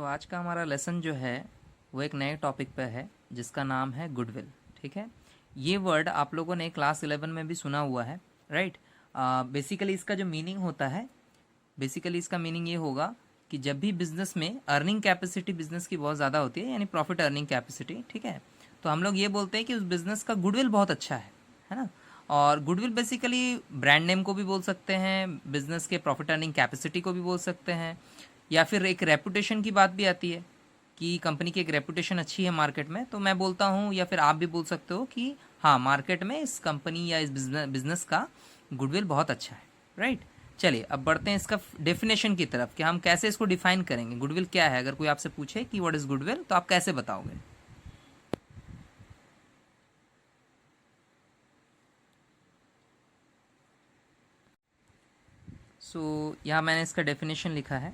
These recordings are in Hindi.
आज का हमारा लेसन जो है वो एक नए टॉपिक पे है जिसका नाम है गुडविल। ठीक है, ये वर्ड आप लोगों ने क्लास 11 में भी सुना हुआ है, राइट। बेसिकली इसका जो मीनिंग होता है, बेसिकली इसका मीनिंग ये होगा कि जब भी बिजनेस में अर्निंग कैपेसिटी बिजनेस की बहुत ज़्यादा होती है, यानी प्रॉफिट अर्निंग कैपेसिटी, ठीक है, तो हम लोग ये बोलते हैं कि उस बिज़नेस का गुडविल बहुत अच्छा है ना। और गुडविल बेसिकली ब्रांड नेम को भी बोल सकते हैं, बिजनेस के प्रॉफिट अर्निंग कैपेसिटी को भी बोल सकते हैं, या फिर एक रेपुटेशन की बात भी आती है कि कंपनी की एक रेपुटेशन अच्छी है मार्केट में, तो मैं बोलता हूँ या फिर आप भी बोल सकते हो कि हाँ, मार्केट में इस कंपनी या इस बिजनेस का गुडविल बहुत अच्छा है, राइट। चलिए अब बढ़ते हैं इसका डेफिनेशन की तरफ कि हम कैसे इसको डिफाइन करेंगे। गुडविल क्या है? अगर कोई आपसे पूछे कि व्हाट इज गुडविल, तो आप कैसे बताओगे? यहाँ मैंने इसका डेफिनेशन लिखा है।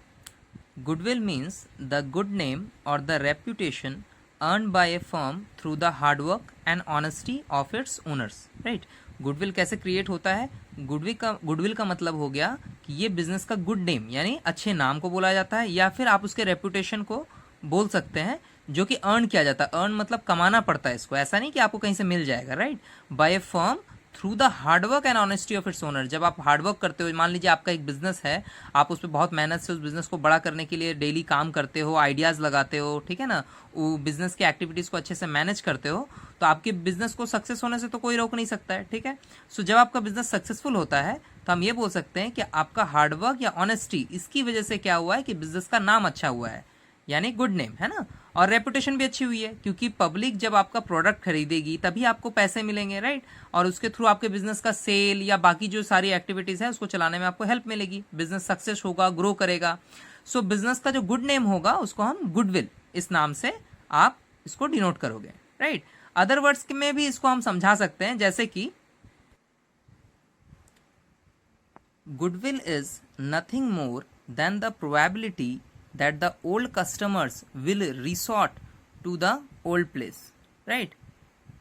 Goodwill means the good name और the reputation earn by a firm through the hard work and honesty of its owners, right. Goodwill कैसे क्रिएट होता है? गुडविल का मतलब हो गया कि ये बिजनेस का गुड नेम यानी अच्छे नाम को बोला जाता है, या फिर आप उसके रेप्यूटेशन को बोल सकते हैं जो कि अर्न किया जाता है। अर्न मतलब कमाना पड़ता है इसको, ऐसा नहीं कि आपको कहीं से मिल जाएगा, right. By a firm through the hard work and honesty of its owner. जब आप हार्डवर्क करते हो, मान लीजिए आपका एक बिजनेस है, आप उस पर बहुत मेहनत से उस बिजनेस को बड़ा करने के लिए डेली काम करते हो, आइडियाज़ लगाते हो, ठीक है ना, वो बिजनेस की एक्टिविटीज़ को अच्छे से मैनेज करते हो, तो आपके बिजनेस को सक्सेस होने से तो कोई रोक नहीं सकता है, ठीक है। जब आपका बिजनेस सक्सेसफुल होता है तो हम ये बोल सकते हैं कि आपका हार्डवर्क या ऑनेस्टी, इसकी वजह से क्या हुआ है कि बिजनेस का नाम अच्छा हुआ है, यानी गुड नेम, है ना। और रेपुटेशन भी अच्छी हुई है, क्योंकि पब्लिक जब आपका प्रोडक्ट खरीदेगी तभी आपको पैसे मिलेंगे, राइट। और उसके थ्रू आपके बिजनेस का सेल या बाकी जो सारी एक्टिविटीज़ है उसको चलाने में आपको हेल्प मिलेगी, बिजनेस सक्सेस होगा, ग्रो करेगा। बिजनेस का जो गुड नेम होगा उसको हम गुडविल, इस नाम से आप इसको डिनोट करोगे, राइट। अदर वर्ड्स में भी इसको हम समझा सकते हैं, जैसे कि goodwill is nothing more than the probability that the old customers will resort to the old place, right।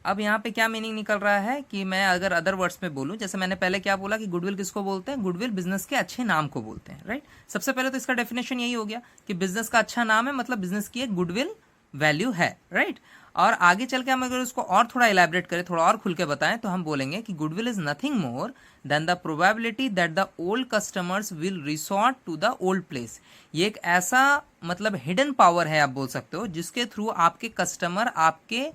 अब यहाँ पे क्या मीनिंग निकल रहा है कि मैं अगर अदर वर्ड्स में बोलूँ, जैसे मैंने पहले क्या बोला कि गुडविल किसको बोलते हैं? गुडविल बिजनेस के अच्छे नाम को बोलते हैं, राइट। सबसे पहले तो इसका डेफिनेशन यही हो गया कि बिजनेस का अच्छा नाम है, मतलब बिजनेस की एक गुडविल वैल्यू है, राइट। और आगे चल के हम अगर उसको और थोड़ा इलैबोरेट करें, थोड़ा और खुल के बताएं, तो हम बोलेंगे कि goodwill is nothing more than the probability that the old customers will resort to the old place. ये एक ऐसा मतलब हिडन पावर है, आप बोल सकते हो, जिसके थ्रू आपके कस्टमर आपके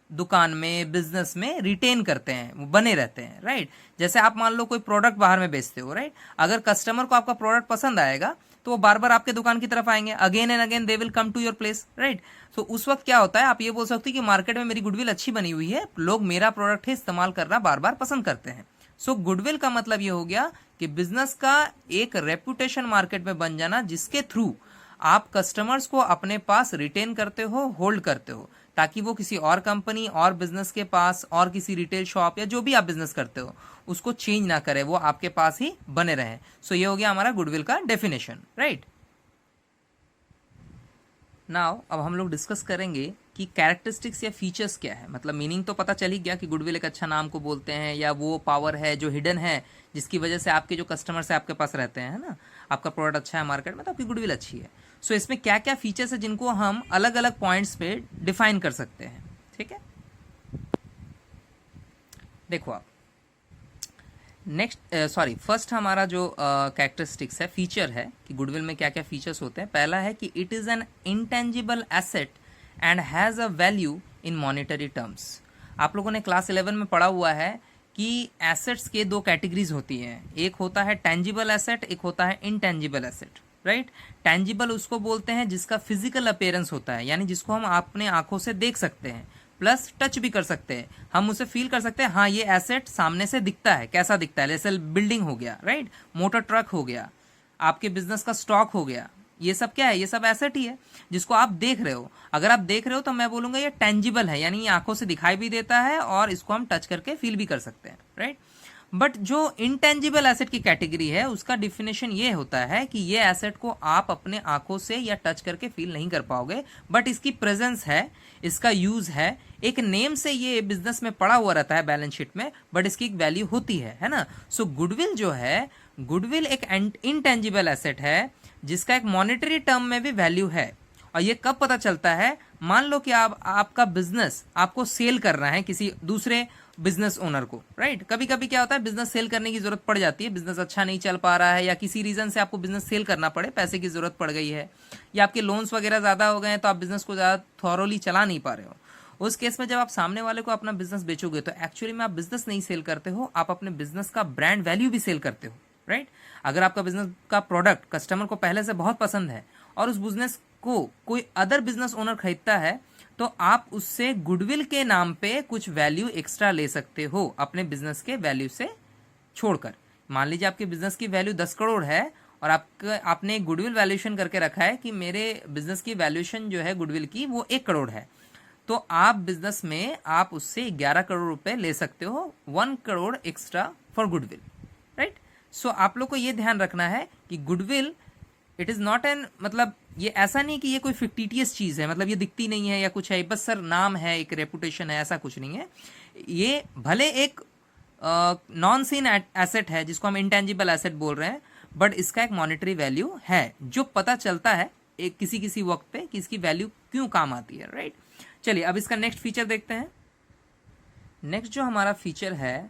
दुकान में, बिजनेस में रिटेन करते हैं, वो बने रहते हैं, राइट। जैसे आप मान लो कोई प्रोडक्ट बाहर में बेचते हो, राइट। अगर कस्टमर को आपका प्रोडक्ट पसंद आएगा तो वो बार बार आपके दुकान की तरफ आएंगे, again and again they will come to your place, right. उस वक्त क्या होता है, आप ये बोल सकते हो कि मार्केट में मेरी गुडविल अच्छी बनी हुई है, लोग मेरा प्रोडक्ट ही इस्तेमाल करना बार बार पसंद करते हैं। गुडविल का मतलब ये हो गया कि बिजनेस का एक रेपुटेशन मार्केट में बन जाना, जिसके थ्रू आप कस्टमर्स को अपने पास रिटेन करते हो, होल्ड करते हो, ताकि वो किसी और कंपनी और बिजनेस के पास और किसी रिटेल शॉप या जो भी आप बिजनेस करते हो उसको चेंज ना करे, वो आपके पास ही बने रहे। ये हो गया हमारा गुडविल का डेफिनेशन, राइट। नाउ अब हम लोग डिस्कस करेंगे कि कैरेक्टरिस्टिक्स या फीचर्स क्या है। मतलब मीनिंग तो पता चल ही गया कि गुडविल एक अच्छा नाम को बोलते हैं, या वो पावर है जो हिडन है, जिसकी वजह से आपके जो कस्टमर्स है आपके पास रहते हैं, है ना। आपका प्रोडक्ट अच्छा है मार्केट में तो आपकी गुडविल अच्छी है। इसमें क्या क्या फीचर्स है जिनको हम अलग अलग पॉइंट्स पे डिफाइन कर सकते हैं, ठीक है। देखो आप फर्स्ट हमारा जो कैरेक्टरिस्टिक्स है, फीचर है कि गुडविल में क्या क्या फीचर्स होते हैं। पहला है कि it is an intangible asset and has a value in monetary terms. आप लोगों ने क्लास 11 में पढ़ा हुआ है कि एसेट्स के दो कैटेगरीज होती हैं, एक होता है टेंजिबल एसेट, एक होता है इनटेंजिबल एसेट, राइट। टेंजिबल उसको बोलते हैं जिसका फिजिकल अपीयरेंस होता है, यानी जिसको हम अपने आंखों से देख सकते हैं, प्लस टच भी कर सकते हैं, हम उसे फील कर सकते हैं, हाँ ये एसेट सामने से दिखता है, कैसा दिखता है, जैसे बिल्डिंग हो गया, राइट, मोटर ट्रक हो गया, आपके बिजनेस का स्टॉक हो गया, ये सब क्या है? ये सब एसेट ही है जिसको आप देख रहे हो। अगर आप देख रहे हो तो मैं बोलूंगा ये टेंजिबल है, यानी ये आंखों से दिखाई भी देता है और इसको हम टच करके फील भी कर सकते हैं, राइट। बट जो इनटेंजिबल एसेट की कैटेगरी है उसका डिफिनेशन ये होता है कि ये एसेट को आप अपने आंखों से या टच करके फील नहीं कर पाओगे, बट इसकी प्रेजेंस है, इसका यूज है, एक नेम से ये बिजनेस में पड़ा हुआ रहता है बैलेंस शीट में, बट इसकी एक वैल्यू होती है ना। गुडविल जो है, गुडविल एक इनटेंजिबल एसेट है जिसका एक मॉनेटरी टर्म में भी वैल्यू है, और ये कब पता चलता है, मान लो कि आपका बिजनेस आपको सेल करना है किसी दूसरे बिजनेस ओनर को, राइट। कभी कभी क्या होता है, बिजनेस सेल करने की जरूरत पड़ जाती है, बिजनेस अच्छा नहीं चल पा रहा है या किसी रीजन से आपको बिजनेस सेल करना पड़े, पैसे की जरूरत पड़ गई है या आपके लोन्स वगैरह ज्यादा हो गए हैं तो आप बिजनेस को ज्यादा थॉरोली चला नहीं पा रहे हो। उस केस में जब आप सामने वाले को अपना बिजनेस बेचोगे तो एक्चुअली में आप बिजनेस नहीं सेल करते हो, आप अपने बिजनेस का ब्रांड वैल्यू भी सेल करते हो, राइट। अगर आपका बिजनेस का प्रोडक्ट कस्टमर को पहले से बहुत पसंद है और उस बिजनेस को कोई अदर बिजनेस ओनर खरीदता है तो आप उससे गुडविल के नाम पे कुछ वैल्यू एक्स्ट्रा ले सकते हो अपने बिजनेस के वैल्यू से छोड़कर। मान लीजिए आपके बिजनेस की वैल्यू 10 करोड़ है और आपने गुडविल वैल्यूएशन करके रखा है कि मेरे बिजनेस की वैल्यूएशन जो है गुडविल की वो 1 करोड़ है, तो आप बिजनेस में आप उससे 11 करोड़ रुपए ले सकते हो, 1 crore extra for goodwill, right. So आप लोग को ये ध्यान रखना है कि goodwill it is not an, मतलब ये ऐसा नहीं कि ये कोई फिक्टिटियस चीज है, मतलब ये दिखती नहीं है या कुछ है, बस सर नाम है, एक रेपुटेशन है, ऐसा कुछ नहीं है। ये भले एक नॉन सीन एसेट है जिसको हम इंटेंजिबल एसेट बोल रहे हैं, बट इसका एक मॉनेटरी वैल्यू है जो पता चलता है एक किसी किसी वक्त पे कि इसकी वैल्यू क्यों काम आती है, राइट। चलिए अब इसका नेक्स्ट फीचर देखते हैं। नेक्स्ट जो हमारा फीचर है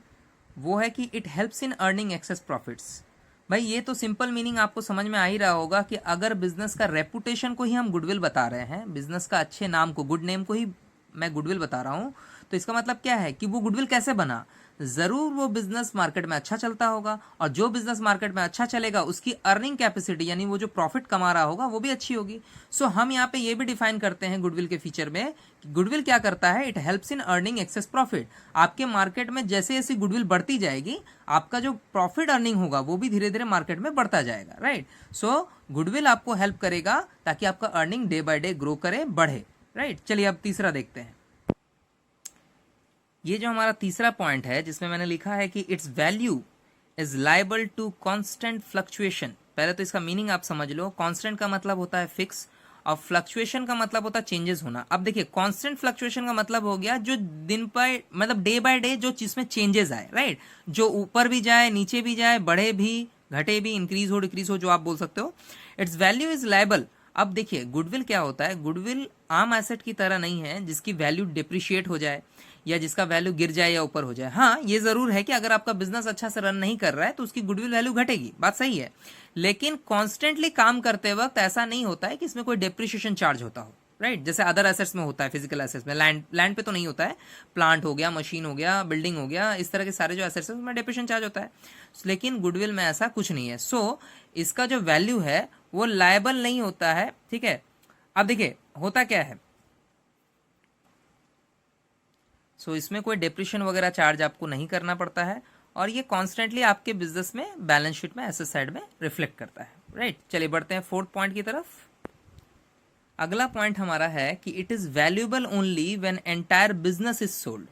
वो है कि it helps in earning excess profits. भाई ये तो सिंपल मीनिंग आपको समझ में आ ही रहा होगा कि अगर बिजनेस का रेपुटेशन को ही हम गुडविल बता रहे हैं, बिजनेस का अच्छे नाम को, गुड नेम को ही मैं गुडविल बता रहा हूं, तो इसका मतलब क्या है कि वो गुडविल कैसे बना, जरूर वो बिजनेस मार्केट में अच्छा चलता होगा और जो बिजनेस मार्केट में अच्छा चलेगा उसकी अर्निंग कैपेसिटी यानी वो जो प्रॉफिट कमा रहा होगा वो भी अच्छी होगी। सो हम यहाँ पे ये भी डिफाइन करते हैं गुडविल के फीचर में कि गुडविल क्या करता है, it helps in earning access profit. आपके मार्केट में जैसे जैसे गुडविल बढ़ती जाएगी आपका जो प्रॉफिट अर्निंग होगा वो भी धीरे धीरे मार्केट में बढ़ता जाएगा, राइट। सो गुडविल आपको हेल्प करेगा ताकि आपका earning day by day grow करे, बढ़े, राइट। चलिए अब तीसरा देखते हैं। ये जो हमारा तीसरा पॉइंट है जिसमें मैंने लिखा है कि its value is liable to constant fluctuation. पहले तो इसका मीनिंग आप समझ लो। कांस्टेंट का मतलब होता है फिक्स और फ्लक्चुएशन का मतलब होता है चेंजेस होना। अब देखिए कांस्टेंट फ्लक्चुएशन का मतलब हो गया जो दिन पर मतलब डे बाय डे जो चीज में चेंजेस आए, राइट। जो ऊपर भी जाए, नीचे भी जाए, बढ़े भी, घटे भी, इंक्रीज हो, डिक्रीज हो, जो आप बोल सकते हो। It's value is liable. अब देखिए गुडविल क्या होता है, गुडविल आम एसेट की तरह नहीं है जिसकी वैल्यू डिप्रिशिएट हो जाए या जिसका वैल्यू गिर जाए या ऊपर हो जाए। हाँ ये जरूर है कि अगर आपका बिजनेस अच्छा से रन नहीं कर रहा है तो उसकी गुडविल वैल्यू घटेगी, बात सही है। लेकिन कॉन्स्टेंटली काम करते वक्त ऐसा नहीं होता है कि इसमें कोई डेप्रिशिएशन चार्ज होता हो, राइट। जैसे अदर एसेट्स में होता है, फिजिकल एसेट्स में, लैंड पे तो नहीं होता है, प्लांट हो गया, मशीन हो गया, बिल्डिंग हो गया, इस तरह के सारे जो एसेट्स है उसमें डेप्रिशिएशन चार्ज होता है। लेकिन गुडविल में ऐसा कुछ नहीं है। सो इसका जो वैल्यू है वो लायबल नहीं होता है, ठीक है। अब देखिए होता क्या है, सो इसमें कोई डेप्रिशिएशन वगैरह चार्ज आपको नहीं करना पड़ता है और ये कॉन्स्टेंटली आपके बिजनेस में बैलेंस शीट में एसेट साइड में रिफ्लेक्ट करता है, राइट। चलिए बढ़ते हैं फोर्थ पॉइंट की तरफ। अगला पॉइंट हमारा है कि it is valuable only when entire business is sold.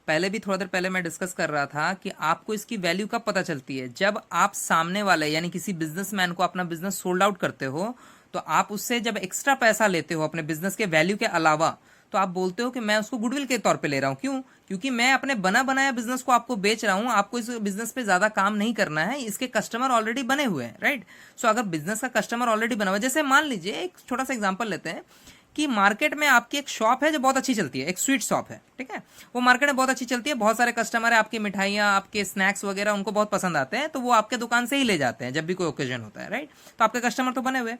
पहले भी थोड़ा देर पहले मैं डिस्कस कर रहा था कि आपको इसकी वैल्यू कब पता चलती है, जब आप सामने वाले यानी किसी बिजनेसमैन को अपना बिजनेस सोल्ड आउट करते हो तो आप उससे जब एक्स्ट्रा पैसा लेते हो अपने बिजनेस के वैल्यू के अलावा तो आप बोलते हो कि मैं उसको गुडविल के तौर पे ले रहा हूं। क्यों? क्योंकि मैं अपने बना बनाया बिजनेस को आपको बेच रहा हूं, आपको इस बिजनेस पे ज्यादा काम नहीं करना है, इसके कस्टमर ऑलरेडी बने हुए हैं, राइट। सो अगर बिजनेस का कस्टमर ऑलरेडी बना हुआ है, जैसे मान लीजिए एक छोटा सा एग्जांपल लेते हैं कि मार्केट में आपकी एक शॉप है जो बहुत अच्छी चलती है, एक स्वीट शॉप है, ठीक है। वो मार्केट में बहुत अच्छी चलती है, बहुत सारे कस्टमर है, आपकी मिठाइयाँ, आपके स्नैक्स वगैरह उनको बहुत पसंद आते हैं, तो वो आपके दुकान से ही ले जाते हैं जब भी कोई ओकेजन होता है, राइट। तो आपके कस्टमर तो बने हुए।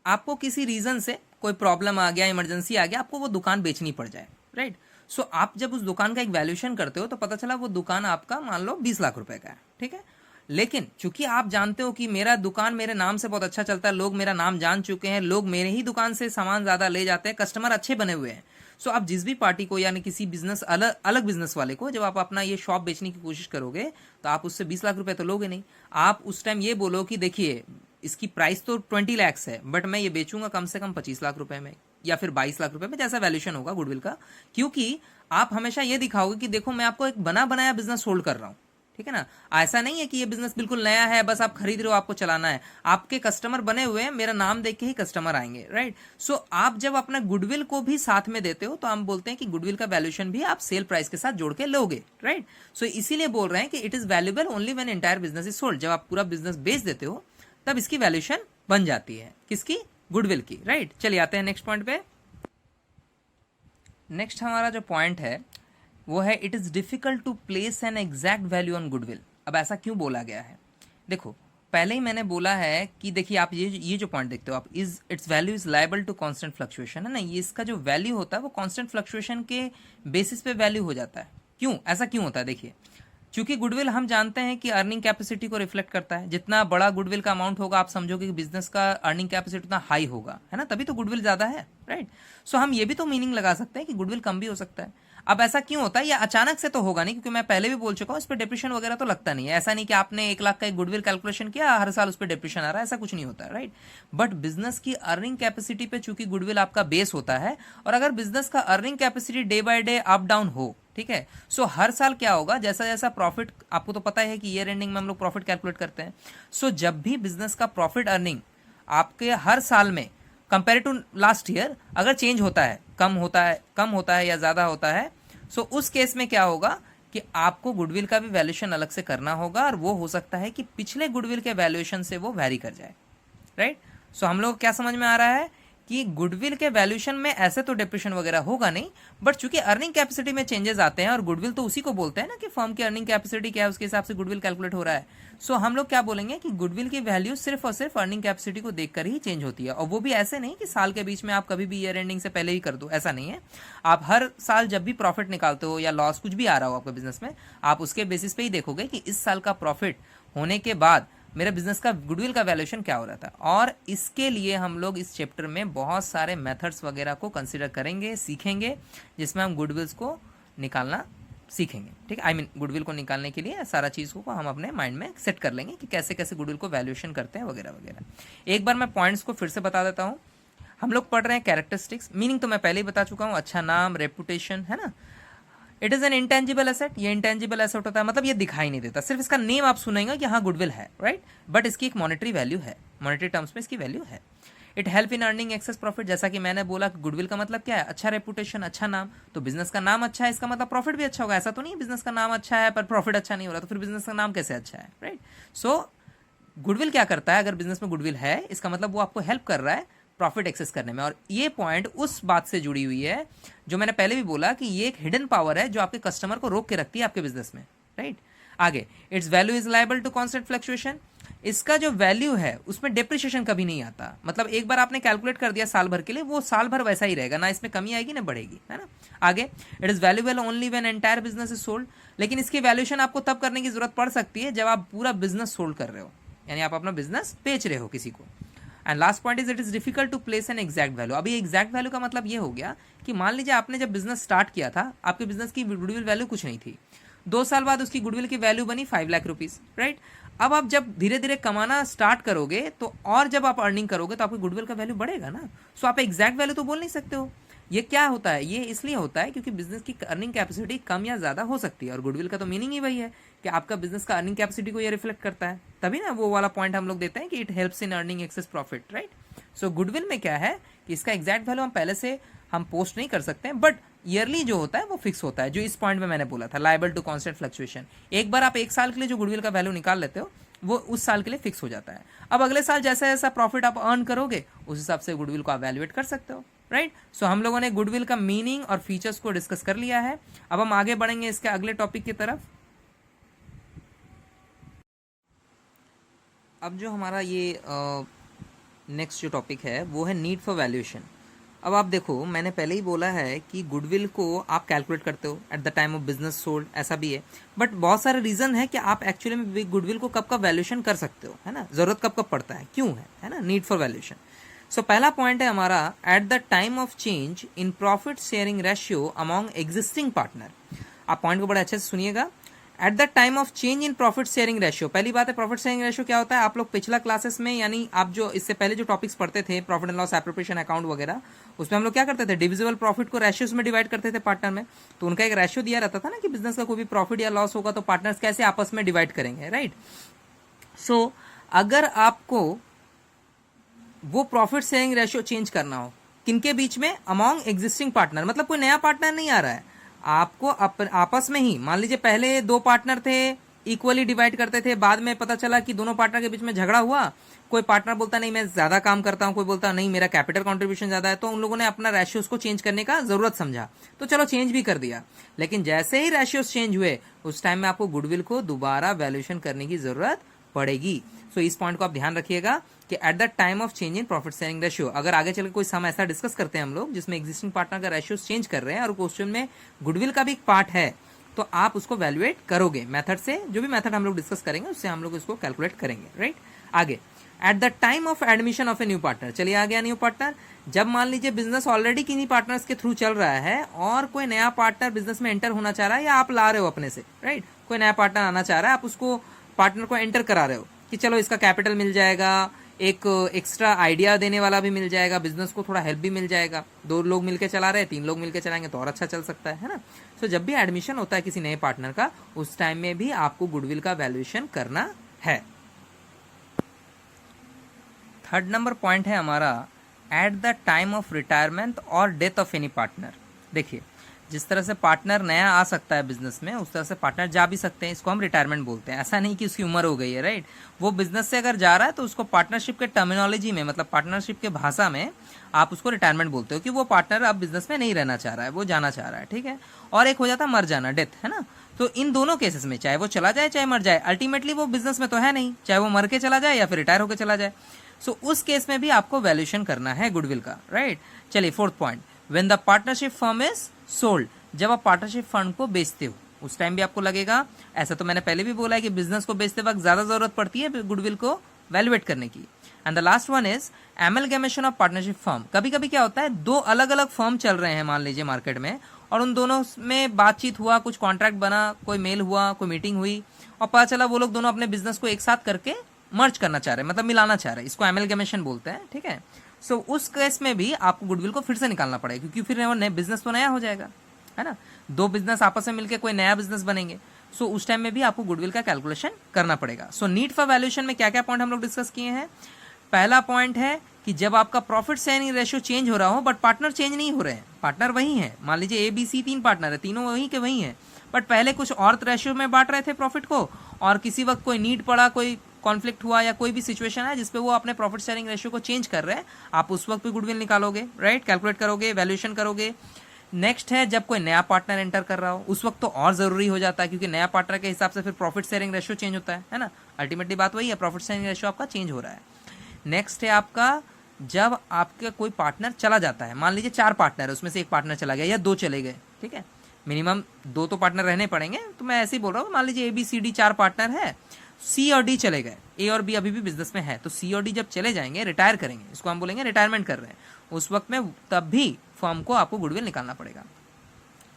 आपको किसी रीजन से कोई प्रॉब्लम आ गया, इमरजेंसी आ गया, आपको वो दुकान बेचनी पड़ जाए, राइट। सो आप जब उस दुकान का एक वैल्यूएशन करते हो तो पता चला वो दुकान आपका मान लो 20 लाख रुपए का है, ठीक है। लेकिन चूंकि आप जानते हो कि मेरा दुकान मेरे नाम से बहुत अच्छा चलता है, लोग मेरा नाम जान चुके हैं, लोग मेरे ही दुकान से सामान ज्यादा ले जाते हैं, कस्टमर अच्छे बने हुए हैं। सो आप जिस भी पार्टी को यानी किसी बिजनेस अलग बिजनेस वाले को जब आप अपना ये शॉप बेचने की कोशिश करोगे तो आप उससे 20 लाख रुपए तो लोगे नहीं। आप उस टाइम ये बोलो कि देखिए इसकी प्राइस तो 20 लैक्स है बट मैं ये बेचूंगा कम से कम 25 लाख रुपए में या फिर 22 लाख रुपए में, जैसा वैल्यूएशन होगा गुडविल का। क्योंकि आप हमेशा ये दिखाओगे कि देखो मैं आपको एक बना बनाया बिजनेस होल्ड कर रहा हूं, ठीक है ना। ऐसा नहीं है कि ये बिजनेस बिल्कुल नया है, बस आप खरीद रहे हो, आपको चलाना है। आपके कस्टमर बने हुए हैं, मेरा नाम देख के ही कस्टमर आएंगे, राइट। सो आप जब अपना गुडविल को भी साथ में देते हो तो हम बोलते हैं कि गुडविल का वैल्यूएशन भी आप सेल प्राइस के साथ जोड़ के लोगे, राइट। सो इसीलिए बोल रहे हैं कि it is valuable only when entire business is sold. जब आप पूरा बिजनेस बेच देते हो तब इसकी वैल्यूएशन बन जाती है, किसकी? गुडविल की, राइट। चलिए आते हैं नेक्स्ट पॉइंट पे। नेक्स्ट हमारा जो पॉइंट है वो है it is difficult to place an exact value on goodwill. अब ऐसा क्यों बोला गया है? देखो, पहले ही मैंने बोला है कि देखिए आप ये जो पॉइंट देखते हो आप, is its value is liable to constant fluctuation, है ना। ये इसका जो वैल्यू होता है वो कांस्टेंट फ्लक्चुएशन के बेसिस पे वैल्यू हो जाता है। क्यों ऐसा क्यों होता है? देखिए, क्योंकि गुडविल हम जानते हैं कि अर्निंग कैपेसिटी को रिफ्लेक्ट करता है। जितना बड़ा गुडविल का अमाउंट होगा, आप समझोगे कि बिजनेस का अर्निंग कैपेसिटी उतना हाई होगा, है ना, तभी तो गुडविल ज्यादा है, राइट। सो हम ये भी तो मीनिंग लगा सकते हैं कि गुडविल कम भी हो सकता है। अब ऐसा क्यों होता है? ये अचानक से तो होगा नहीं, क्योंकि मैं पहले भी बोल चुका हूं, इस पर डिप्रेशन वगैरह तो लगता नहीं है। ऐसा नहीं कि आपने 1 लाख का एक गुडविल कैलकुलेशन किया, हर साल उस पर डिप्रेशन आ रहा है, ऐसा कुछ नहीं होता है, राइट। बट बिजनेस की अर्निंग कैपेसिटी पे चूंकि गुडविल आपका बेस होता है, और अगर बिजनेस का earning capacity day by day up down हो, ठीक है, सो हर साल क्या होगा, जैसा जैसा प्रॉफिट, आपको तो पता है कि ईयर एंडिंग में हम लोग प्रॉफिट कैलकुलेट करते हैं। सो जब भी बिजनेस का प्रॉफिट अर्निंग आपके हर साल में कंपेयर टू लास्ट ईयर अगर चेंज होता है, कम होता है या ज्यादा होता है, सो उस केस में क्या होगा कि आपको गुडविल का भी वैल्यूएशन अलग से करना होगा, और वो हो सकता है कि पिछले गुडविल के वैल्यूएशन से वो वैरी कर जाए, राइट। सो हम लोग क्या समझ में आ रहा है कि गुडविल के वैल्यूएशन में ऐसे तो डिप्रेशन वगैरह होगा नहीं, बट चूंकि अर्निंग कैपेसिटी में चेंजेस आते हैं, और गुडविल तो उसी को बोलते हैं ना कि फर्म की अर्निंग कैपेसिटी क्या है, उसके हिसाब से गुडविल कैलकुलेट हो रहा है। सो हम लोग क्या बोलेंगे कि गुडविल की वैल्यू सिर्फ और सिर्फ अर्निंग कैपेसिटी को देखकर ही चेंज होती है, और वो भी ऐसे नहीं कि साल के बीच में आप कभी भी ईयर एंडिंग से पहले ही कर दो, ऐसा नहीं है। आप हर साल जब भी प्रॉफिट निकालते हो या लॉस कुछ भी आ रहा हो आपके बिजनेस में, आप उसके बेसिस पे ही देखोगे कि इस साल का प्रॉफिट होने के बाद मेरे बिजनेस का गुडविल का वैल्यूएशन क्या हो रहा था। और इसके लिए हम लोग इस चैप्टर में बहुत सारे मेथड्स वगैरह को कंसीडर करेंगे, सीखेंगे, जिसमें हम गुडविल्स को निकालना सीखेंगे, ठीक है। आई मीन गुडविल को निकालने के लिए सारा चीज़ को हम अपने माइंड में सेट कर लेंगे कि कैसे कैसे गुडविल को वैल्यूएशन करते हैं वगैरह वगैरह। एक बार मैं पॉइंट्स को फिर से बता देता हूँ। हम लोग पढ़ रहे हैं कैरेक्टरिस्टिक्स, मीनिंग तो मैं पहले ही बता चुका हूँ, अच्छा नाम, रेपुटेशन, है ना। It is an intangible asset, ये इंटेंजिबल एसेट होता है, मतलब ये दिखाई नहीं देता, सिर्फ इसका नेम आप सुनेंगे कि हाँ गुडविल है, राइट, बट इसकी एक मॉनेटरी वैल्यू है, मॉनेटरी टर्म्स में इसकी वैल्यू है। It help in earning access profit, जैसा कि मैंने बोला कि गुडविल का मतलब क्या है, अच्छा रेपुटेशन, अच्छा नाम। तो बिजनेस का नाम अच्छा है, इसका मतलब प्रॉफिट भी अच्छा होगा। ऐसा तो नहीं है बिजनेस का नाम अच्छा है पर प्रॉफिट अच्छा नहीं हो रहा, तो फिर बिजनेस का नाम कैसे अच्छा है, राइट। सो गुडविल क्या करता है, अगर बिजनेस में गुडविल है, इसका मतलब वो आपको हेल्प कर रहा है प्रॉफिट एक्सेस करने में। और ये पॉइंट उस बात से जुड़ी हुई है जो मैंने पहले भी बोला कि ये एक हिडन पावर है जो आपके कस्टमर को रोक के रखती है आपके बिजनेस में, राइट। आगे, its value is liable to constant fluctuation, इसका जो वैल्यू है उसमें डेप्रिसिएशन कभी नहीं आता। मतलब एक बार आपने कैलकुलेट कर दिया साल भर के लिए, वो साल भर वैसा ही रहेगा, ना इसमें कमी आएगी ना बढ़ेगी, है ना। आगे, it is valuable only when entire business is sold, लेकिन इसकी वैल्यूएशन आपको तब करने की जरूरत पड़ सकती है जब आप पूरा बिजनेस सोल्ड कर रहे हो, यानी आप अपना बिजनेस बेच रहे हो किसी को। And last point is it is difficult to place an exact value. अभी एग्जैक्ट वैल्यू का मतलब ये हो गया कि मान लीजिए आपने जब बिजनेस स्टार्ट किया था, आपके बिजनेस की गुडविल वैल्यू कुछ नहीं थी, 2 साल बाद उसकी गुडविल की वैल्यू बनी 5 लाख रुपीज, राइट। अब आप जब धीरे धीरे कमाना स्टार्ट करोगे तो, और जब आप अर्निंग करोगे तो आपकी गुडविल का वैल्यू बढ़ेगा ना। सो आप एग्जैक्ट वैल्यू तो बोल नहीं सकते हो। ये क्या होता है, ये इसलिए होता है क्योंकि बिजनेस की अर्निंग कैपेसिटी कम या ज्यादा हो सकती है, और गुडविल का तो मीनिंग ही वही है कि आपका बिजनेस का अर्निंग कैपेसिटी को ये रिफ्लेक्ट करता है, तभी ना वो वाला पॉइंट हम लोग देते हैं कि it helps in earning access profit, right. So goodwill में क्या है कि इसका एग्जैक्ट वैल्यू हम पहले से हम पोस्ट नहीं कर सकते हैं, बट ईयरली जो होता है वो फिक्स होता है, जो इस पॉइंट में मैंने बोला था, लायबल टू कांस्टेंट फ्लक्चुएशन। एक बार आप 1 साल के लिए जो गुडविल का वैल्यू निकाल लेते हो वो उस साल के लिए फिक्स हो जाता है। अब अगले साल जैसा जैसा प्रॉफिट आप अर्न करोगे उस हिसाब से गुडविल को वैल्यूएट कर सकते हो, राइट। सो हम लोगों ने गुडविल का मीनिंग और फीचर्स को डिस्कस कर लिया है। अब हम आगे बढ़ेंगे इसके अगले टॉपिक की तरफ। अब जो हमारा ये नेक्स्ट जो टॉपिक है वो है नीड फॉर वैल्यूएशन। अब आप देखो, मैंने पहले ही बोला है कि गुडविल को आप कैलकुलेट करते हो at the time of business sold, ऐसा भी है, बट बहुत सारे रीजन है कि आप एक्चुअली में गुडविल को कब कब वैल्यूएशन कर सकते हो, है ना, जरूरत कब कब पड़ता है, क्यों है ना, नीड फॉर वैल्यूएशन। सो पहला पॉइंट है हमारा, at the time of change in profit sharing ratio among existing partner. आप पॉइंट को बड़े अच्छे से सुनिएगा। At the time of change in profit sharing ratio, पहली बात है प्रॉफिट शेयरिंग रेशियो क्या होता है, आप लोग पिछला क्लासेस में, यानी आप जो इससे पहले जो टॉपिक्स पढ़ते थे, profit and loss appropriation account वगैरह, उसमें हम लोग क्या करते थे, डिविजिबल प्रॉफिट को रेशियोज में डिवाइड करते थे पार्टनर में। तो उनका एक रेशियो दिया रहता था ना कि बिजनेस का कोई भी प्रॉफिट या लॉस होगा तो पार्टनर्स कैसे आपस में डिवाइड करेंगे, राइट। सो अगर आपको वो प्रॉफिट शेयरिंग रेशियो चेंज करना हो, किनके बीच में, अमॉन्ग एग्जिस्टिंग पार्टनर, मतलब कोई नया पार्टनर नहीं आ रहा है, आपको आपस में ही, मान लीजिए पहले 2 पार्टनर थे, इक्वली डिवाइड करते थे, बाद में पता चला कि दोनों पार्टनर के बीच में झगड़ा हुआ, कोई पार्टनर बोलता नहीं मैं ज्यादा काम करता हूं, कोई बोलता नहीं मेरा कैपिटल कंट्रीब्यूशन ज्यादा है, तो उन लोगों ने अपना रेशियोज को चेंज करने का जरूरत समझा, तो चलो चेंज भी कर दिया। लेकिन जैसे ही रेशियोज चेंज हुए उस टाइम में आपको गुडविल को दोबारा वैल्यूएशन करने की जरूरत पड़ेगी। सो इस पॉइंट को आप ध्यान रखिएगा कि at the time of change in profit sharing ratio, अगर आगे चलकर कोई सम ऐसा डिस्कस करते हैं हम लोग जिसमें एग्जिस्टिंग पार्टनर का रेशियोज चेंज कर रहे हैं और क्वेश्चन में गुडविल का भी एक पार्ट है, तो आप उसको वैल्यूएट करोगे मेथड से, जो भी मेथड हम लोग डिस्कस करेंगे उससे हम लोग इसको कैलकुलेट करेंगे, राइट। आगे at the time of admission of a new partner, चलिए आ गया न्यू पार्टनर। जब मान लीजिए बिजनेस ऑलरेडी किन्हीं पार्टनर्स के थ्रू चल रहा है और कोई नया पार्टनर बिजनेस में एंटर होना चाह रहा है, या आप ला रहे हो अपने से, राइट, कोई नया पार्टनर आना चाह रहा है, आप उसको पार्टनर को एंटर करा रहे हो कि चलो इसका कैपिटल मिल जाएगा, एक एक्स्ट्रा आइडिया देने वाला भी मिल जाएगा, बिजनेस को थोड़ा हेल्प भी मिल जाएगा, 2 लोग मिलकर चला रहे हैं, 3 लोग मिलकर चलाएंगे तो और अच्छा चल सकता है ना। सो जब भी एडमिशन होता है किसी नए पार्टनर का, उस टाइम में भी आपको गुडविल का वैल्यूएशन करना है। थर्ड नंबर पॉइंट है हमारा at the time of retirement और डेथ ऑफ एनी पार्टनर। देखिए, जिस तरह से पार्टनर नया आ सकता है बिजनेस में, उस तरह से पार्टनर जा भी सकते हैं, इसको हम रिटायरमेंट बोलते हैं। ऐसा नहीं कि उसकी उम्र हो गई है, राइट, वो बिजनेस से अगर जा रहा है तो उसको पार्टनरशिप के टर्मिनोलॉजी में, मतलब पार्टनरशिप के भाषा में आप उसको रिटायरमेंट बोलते हो कि वो पार्टनर अब बिजनेस में नहीं रहना चाह रहा है, वो जाना चाह रहा है, ठीक है। और एक हो जाता है मर जाना, डेथ, है ना। तो इन दोनों केसेस में चाहे वो चला जाए चाहे मर जाए, अल्टीमेटली वो बिजनेस में तो है नहीं, चाहे वो मर के चला जाए या फिर रिटायर होकर चला जाए। सो उस केस में भी आपको वैल्यूएशन करना है गुडविल का, राइट। चलिए fourth point, when the partnership firm is sold, जब आप पार्टनरशिप फंड को बेचते हो उस टाइम भी आपको लगेगा, ऐसा तो मैंने पहले भी बोला है कि बिजनेस को बेचते वक्त ज्यादा जरूरत पड़ती है गुडविल को वैल्यूएट करने की। And the last one is amalgamation of partnership firm. कभी कभी क्या होता है, 2 अलग अलग फर्म चल रहे हैं मान लीजिए मार्केट में, और उन दोनों में बातचीत हुआ, कुछ कॉन्ट्रैक्ट बना, कोई मेल हुआ, कोई मीटिंग हुई, और पता चला वो लोग दोनों अपने बिजनेस को एक साथ करके मर्ज करना चाह रहे हैं, मतलब मिलाना चाह रहे हैं, इसको एमलगेमेशन बोलते हैं, ठीक है। सो उस केस में भी आपको गुडविल को फिर से निकालना पड़ेगा, क्योंकि फिर नया बिजनेस तो नया हो जाएगा, है ना। 2 बिजनेस आपस में मिलकर कोई नया बिजनेस बनेंगे। सो उस टाइम में भी आपको गुडविल का कैलकुलेशन करना पड़ेगा। सो नीड फॉर वैल्यूएशन में क्या क्या पॉइंट हम लोग डिस्कस किए हैं। पहला पॉइंट है कि जब आपका प्रॉफिट शेयरिंग रेशियो चेंज हो रहा हो बट पार्टनर चेंज नहीं हो रहे हैं, पार्टनर वही है, मान लीजिए ABC 3 पार्टनर है, तीनों वही के वही है, बट पहले कुछ और रेशियो में बांट रहे थे प्रॉफिट को, और किसी वक्त कोई नीड पड़ा, कोई कॉन्फ्लिक्ट हुआ या कोई भी सिचुएशन है जिसपे वो अपने प्रॉफिट शेयरिंग रेशियो को चेंज कर रहे हैं, आप उस वक्त भी गुडविल निकालोगे, राइट, कैलकुलेट करोगे, वैल्यूएशन करोगे। नेक्स्ट है जब कोई नया पार्टनर एंटर कर रहा हो, उस वक्त तो और जरूरी हो जाता है, क्योंकि नया पार्टनर के हिसाब से फिर प्रॉफिट शेयरिंग रेशियो चेंज होता है ना। अल्टीमेटली बात वही है, प्रॉफिट शेयरिंग रेशियो आपका चेंज हो रहा है। नेक्स्ट है आपका जब आपका कोई पार्टनर चला जाता है, मान लीजिए 4 पार्टनर है, उसमें से एक पार्टनर चला गया या 2 चले गए, ठीक है, मिनिमम 2 तो पार्टनर रहने पड़ेंगे, तो मैं ऐसे ही बोल रहा हूँ, मान लीजिए ABCD 4 पार्टनर है, C और D चले गए, A और B अभी भी बिजनेस में है, तो C और D जब चले जाएंगे, रिटायर करेंगे, इसको हम बोलेंगे रिटायरमेंट कर रहे हैं, उस वक्त में तब भी फर्म को आपको गुडविल निकालना पड़ेगा।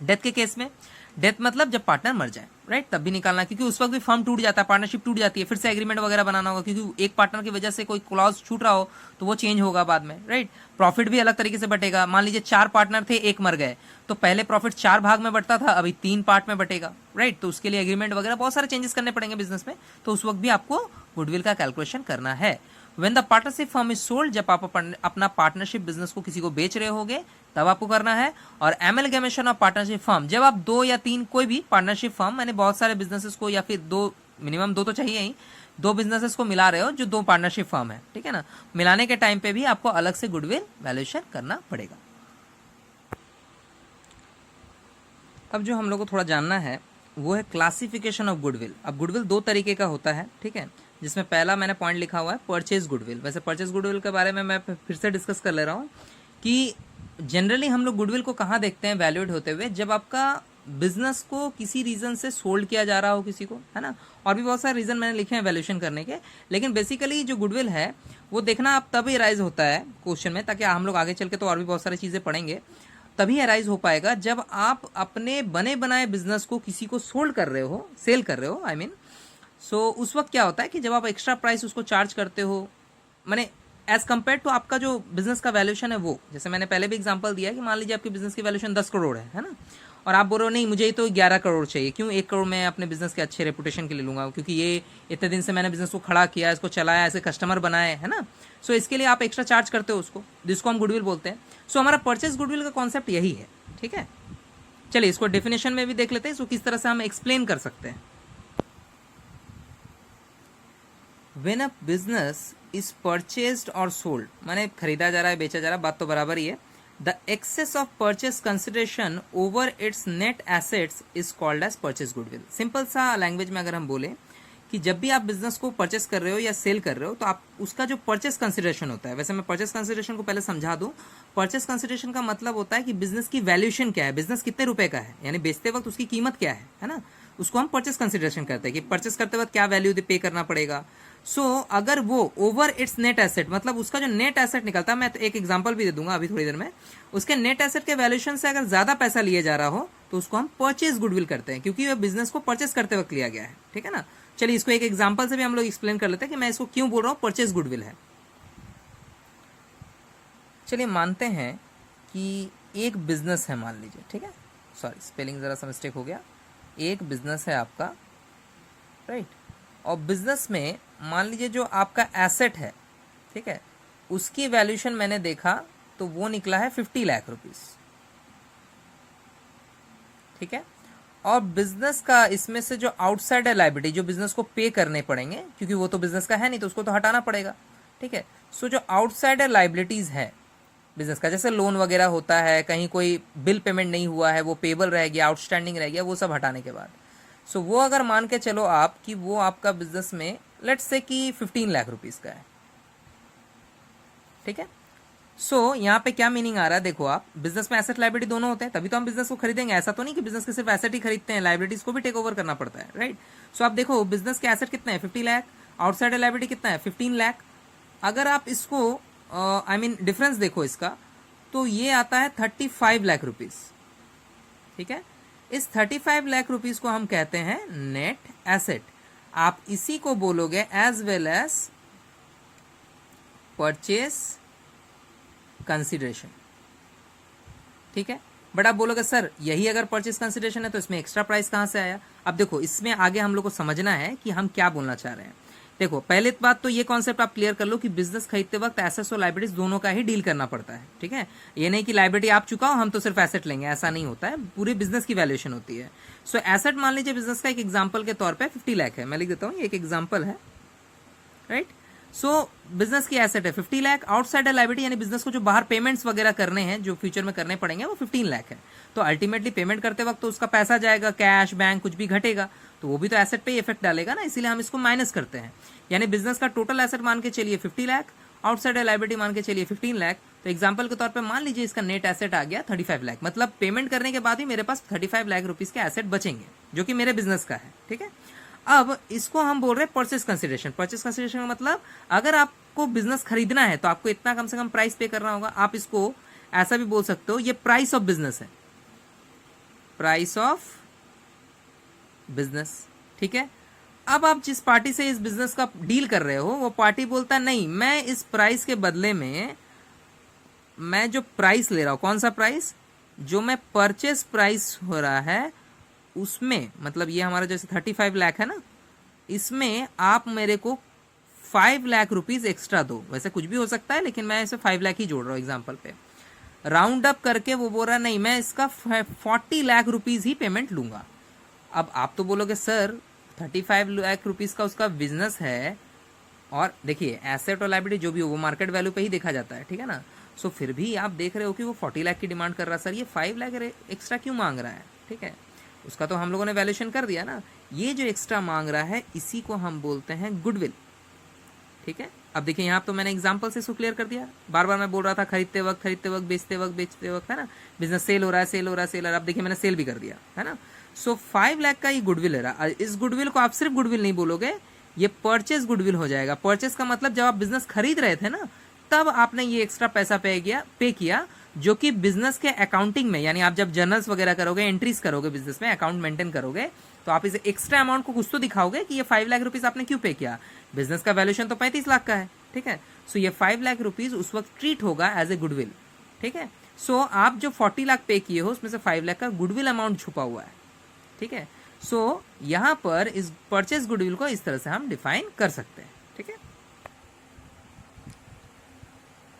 डेथ के केस में, डेथ मतलब जब पार्टनर मर जाए, राइट, तब भी निकालना, क्योंकि उस वक्त भी फर्म टूट जाता है, पार्टनरशिप टूट जाती है, फिर से एग्रीमेंट वगैरह बनाना होगा, क्योंकि एक पार्टनर की वजह से कोई क्लॉज छूट रहा हो तो वो चेंज होगा बाद में, राइट। प्रॉफिट भी अलग तरीके से बटेगा, मान लीजिए 4 पार्टनर थे, 1 मर गए, तो पहले प्रॉफिट 4 भाग में बटता था, अभी 3 पार्ट में बटेगा, राइट, तो उसके लिए एग्रीमेंट वगैरह बहुत सारे चेंजेस करने पड़ेंगे बिजनेस में, तो उस वक्त भी आपको गुडविल का कैलकुलेशन करना है। When the partnership firm is sold, जब आप अपना पार्टनरशिप बिजनेस को किसी को बेच रहे होगे तब आपको करना है। और एमलगेमेशन ऑफ पार्टनरशिप फर्म, जब आप 2 या 3 कोई भी पार्टनरशिप फर्म, मैंने बहुत सारे बिजनेसेस को, या फिर 2 मिनिमम 2 तो चाहिए ही, 2 बिजनेसेस को मिला रहे हो जो 2 पार्टनरशिप फर्म है, ठीक है ना, मिलाने के टाइम पे भी आपको अलग से गुडविल वैल्यूएशन करना पड़ेगा। अब जो हम लोग को थोड़ा जानना है वो है क्लासिफिकेशन ऑफ गुडविल। अब गुडविल 2 तरीके का होता है, ठीक है, जिसमें पहला मैंने पॉइंट लिखा हुआ है परचेज गुडविल। वैसे परचेज गुडविल के बारे में मैं फिर से डिस्कस कर ले रहा हूँ कि जनरली हम लोग गुडविल को कहाँ देखते हैं वैल्यूएट होते हुए, जब आपका बिजनेस को किसी रीजन से सोल्ड किया जा रहा हो किसी को, है ना, और भी बहुत सारे रीजन मैंने लिखे हैं वैल्यूएशन करने के, लेकिन बेसिकली जो गुडविल है वो देखना आप तभी राइज होता है क्वेश्चन में, ताकि हम लोग आगे चल के तो और भी बहुत सारी चीज़ें पढ़ेंगे, तभी अराइज हो पाएगा जब आप अपने बने बनाए बिजनेस को किसी को सोल्ड कर रहे हो, सेल कर रहे हो, आई मीन। सो उस वक्त क्या होता है कि जब आप एक्स्ट्रा प्राइस उसको चार्ज करते हो, माने एज कम्पेयर टू आपका जो बिजनेस का वैल्यूएशन है वो, जैसे मैंने पहले भी एग्जांपल दिया है कि मान लीजिए आपके बिजनेस की वैल्यूएशन 10 करोड़ है ना, और आप बोल रहे हो नहीं मुझे तो 11 करोड़ चाहिए, क्यों, 1 करोड़ मैं अपने बिजनेस के अच्छे रेपुटेशन के लिए लूंगा, क्योंकि ये इतने दिन से मैंने बिजनेस को खड़ा किया, इसको चलाया, ऐसे कस्टमर बनाए, है ना। सो इसके लिए आप एक्स्ट्रा चार्ज करते हो उसको, जिसको हम गुडविल बोलते हैं। सो हमारा परचेज गुडविल का कॉन्सेप्ट यही है, ठीक है। चलिए इसको डेफिनेशन में भी देख लेते हैं, इसको किस तरह से हम एक्सप्लेन कर सकते हैं। When a business is purchased और सोल्ड, माने खरीदा जा रहा है बेचा जा रहा है, बात तो बराबर ही है। The excess of purchase consideration over its net assets is called as purchase goodwill. Simple सा लैंग्वेज में अगर हम बोले कि जब भी आप बिजनेस को परचेस कर रहे हो या सेल कर रहे हो तो आप उसका जो परचेस कंसिडरेशन होता है, वैसे मैं परचेस कंसिडरेशन को पहले समझा दूं। परचेस कंसिडरेशन का मतलब होता है कि बिजनेस की वैल्यूएशन क्या है, बिजनेस कितने रुपए का है, यानी बेचते वक्त उसकी कीमत क्या है ना, उसको हम परचेस कंसिडरेशन करते हैं कि परचेस करते वक्त क्या वैल्यू पे करना पड़ेगा। सो अगर वो ओवर इट्स नेट एसेट, मतलब उसका जो नेट एसेट निकलता है, मैं तो एक एग्जांपल भी दे दूंगा अभी थोड़ी देर में, उसके नेट एसेट के वैल्यूएशन से अगर ज्यादा पैसा लिए जा रहा हो तो उसको हम परचेज गुडविल करते हैं, क्योंकि वह बिजनेस को परचेस करते वक्त लिया गया है। ठीक है ना। चलिए इसको एक एग्जांपल से भी हम लोग एक्सप्लेन कर लेते हैं कि मैं इसको क्यों बोल रहा हूं परचेज गुडविल है। चलिए मानते हैं कि एक बिजनेस है, मान लीजिए, ठीक है, सॉरी स्पेलिंग जरा सा मिस्टेक हो गया, एक बिजनेस है आपका, राइट, और बिजनेस में मान लीजिए जो आपका एसेट है, ठीक है, उसकी वैल्यूएशन मैंने देखा तो वो निकला है 50 लाख रुपीस, ठीक है। और बिजनेस का इसमें से जो आउटसाइडर लायबिलिटी, जो बिजनेस को पे करने पड़ेंगे, क्योंकि वो तो बिजनेस का है नहीं तो उसको तो हटाना पड़ेगा, ठीक है। सो जो आउटसाइडर लायबिलिटीज है बिजनेस का, जैसे लोन वगैरह होता है, कहीं कोई बिल पेमेंट नहीं हुआ है, वो पेबल रह गया, आउटस्टैंडिंग रह गया, वो सब हटाने के बाद, सो वो अगर मान के चलो आप कि वो आपका बिजनेस में लेट्स से कि 15 लाख रुपीस का है, ठीक है। सो यहाँ पे क्या मीनिंग आ रहा है, देखो आप, बिजनेस में एसेट लायबिलिटी दोनों होते हैं, तभी तो हम बिजनेस को खरीदेंगे। ऐसा तो नहीं कि बिजनेस के सिर्फ एसेट ही खरीदते हैं, लायबिलिटीज को भी टेक ओवर करना पड़ता है, राइट। सो आप देखो बिजनेस के एसेट कितने हैं, 50 लाख, आउटसाइडर लायबिलिटी कितना है, 15 लाख। अगर आप इसको आई मीन डिफरेंस देखो इसका, तो ये आता है 35 लाख रुपीज, ठीक है। इस 35 लाख रुपीज को हम कहते हैं नेट एसेट। आप इसी को बोलोगे as well as purchase consideration, ठीक है। बट आप बोलोगे सर यही अगर परचेज कंसिडरेशन है तो इसमें एक्स्ट्रा प्राइस कहां से आया। अब देखो इसमें आगे हम लोग को समझना है कि हम क्या बोलना चाह रहे हैं। देखो पहले बात तो ये कॉन्सेप्ट आप क्लियर कर लो कि बिजनेस खरीदते वक्त एसेट्स और लायबिलिटीज दोनों का ही डील करना पड़ता है, ठीक है। ये नहीं कि लायबिलिटी आप चुकाओ हम तो सिर्फ एसेट लेंगे, ऐसा नहीं होता है, पूरे बिजनेस की वैल्यूएशन होती है। सो एसेट मान लीजिए बिजनेस का एक एग्जांपल के तौर पे 50 लाख है, मैं लिख देता हूँ, ये एक एग्जांपल है, राइट। सो बिजनेस की एसेट है 50 लाख, आउटसाइडर लायबिलिटी यानी बिजनेस को जो बाहर पेमेंट्स वगैरह करने हैं, जो फ्यूचर में करने पड़ेंगे, वो 15 लाख है। तो अल्टीमेटली पेमेंट करते वक्त तो उसका पैसा जाएगा, कैश बैंक कुछ भी घटेगा तो वो भी तो एसेट पे इफेक्ट डालेगा ना, इसीलिए हम इसको माइनस करते हैं। यानी बिजनेस का टोटल एसेट मान के चलिए 50 लाख, आउटसाइडर लायबिलिटी मान के चलिए 15 लाख। तो एग्जांपल के तौर पे मान लीजिए इसका नेट एसेट आ गया 35 लाख, मतलब पेमेंट करने के बाद ही मेरे पास 35 लाख रुपीज के एसेट बचेंगे जो कि मेरे बिजनेस का है, ठीक है। अब इसको हम बोल रहे हैं परचेज कंसिडरेशन। परचेज कंसिडरेशन का मतलब अगर आपको बिजनेस खरीदना है तो आपको इतना कम से कम प्राइस पे करना होगा। आप इसको ऐसा भी बोल सकते हो, ये प्राइस ऑफ बिजनेस है, प्राइस ऑफ बिजनेस, ठीक है। अब आप जिस पार्टी से इस बिजनेस का डील कर रहे हो वो पार्टी बोलता है नहीं, मैं इस प्राइस के बदले में मैं जो प्राइस ले रहा हूं, कौन सा प्राइस, जो मैं परचेस प्राइस हो रहा है उसमें, मतलब ये हमारा जैसे 35 लाख है ना, इसमें आप मेरे को 5 लाख रुपीज एक्स्ट्रा दो। वैसे कुछ भी हो सकता है लेकिन मैं इसे 5 लाख ही जोड़ रहा हूं एग्जांपल पे। राउंड अप करके वो बोल रहा नहीं मैं इसका 40 लाख रुपीज ही पेमेंट लूंगा। अब आप तो बोलोगे सर 35 लाख रुपीज का उसका बिजनेस है, और देखिए एसेट और लायबिलिटी जो भी हो वो मार्केट वैल्यू पे ही देखा जाता है, ठीक है ना। सो फिर भी आप देख रहे हो कि वो 40 लाख की डिमांड कर रहा है, सर ये 5 लाख एक्स्ट्रा क्यों मांग रहा है, ठीक है। उसका तो हम लोगों ने वैल्यूएशन कर दिया ना, ये जो एक्स्ट्रा मांग रहा है इसी को हम बोलते हैं गुडविल, ठीक है। अब देखिए यहाँ तो मैंने एग्जांपल से इसको क्लियर कर दिया। बार बार मैं बोल रहा था खरीदते वक्त, बेचते वक्त, है ना, बिजनेस सेल हो रहा है, अब देखिए मैंने सेल भी कर दिया, है ना। सो 5 लाख का ये गुडविल है रहा। इस गुडविल को आप सिर्फ गुडविल नहीं बोलोगे, ये परचेज गुडविल हो जाएगा। परचेज का मतलब जब आप बिजनेस खरीद रहे थे ना तब आपने ये एक्स्ट्रा पैसा पे किया, जो कि बिजनेस के अकाउंटिंग में, यानी आप जब जर्नल्स वगैरह करोगे, एंट्रीज करोगे बिजनेस में, अकाउंट मेंटेन करोगे, तो आप इसे एक्स्ट्रा अमाउंट को कुछ तो दिखाओगे कि ये 5 लाख रुपीज आपने क्यों पे किया। बिजनेस का वैल्यूएशन तो 35 लाख का है, ठीक है। सो ये 5 लाख रुपीज उस वक्त ट्रीट होगा एज ए गुडविल, ठीक है। सो आप जो 40 लाख पे किए हो उसमें से 5 लाख का गुडविल अमाउंट छुपा हुआ है, ठीक है। सो यहां पर इस परचेज गुडविल को इस तरह से हम डिफाइन कर सकते हैं, ठीक है।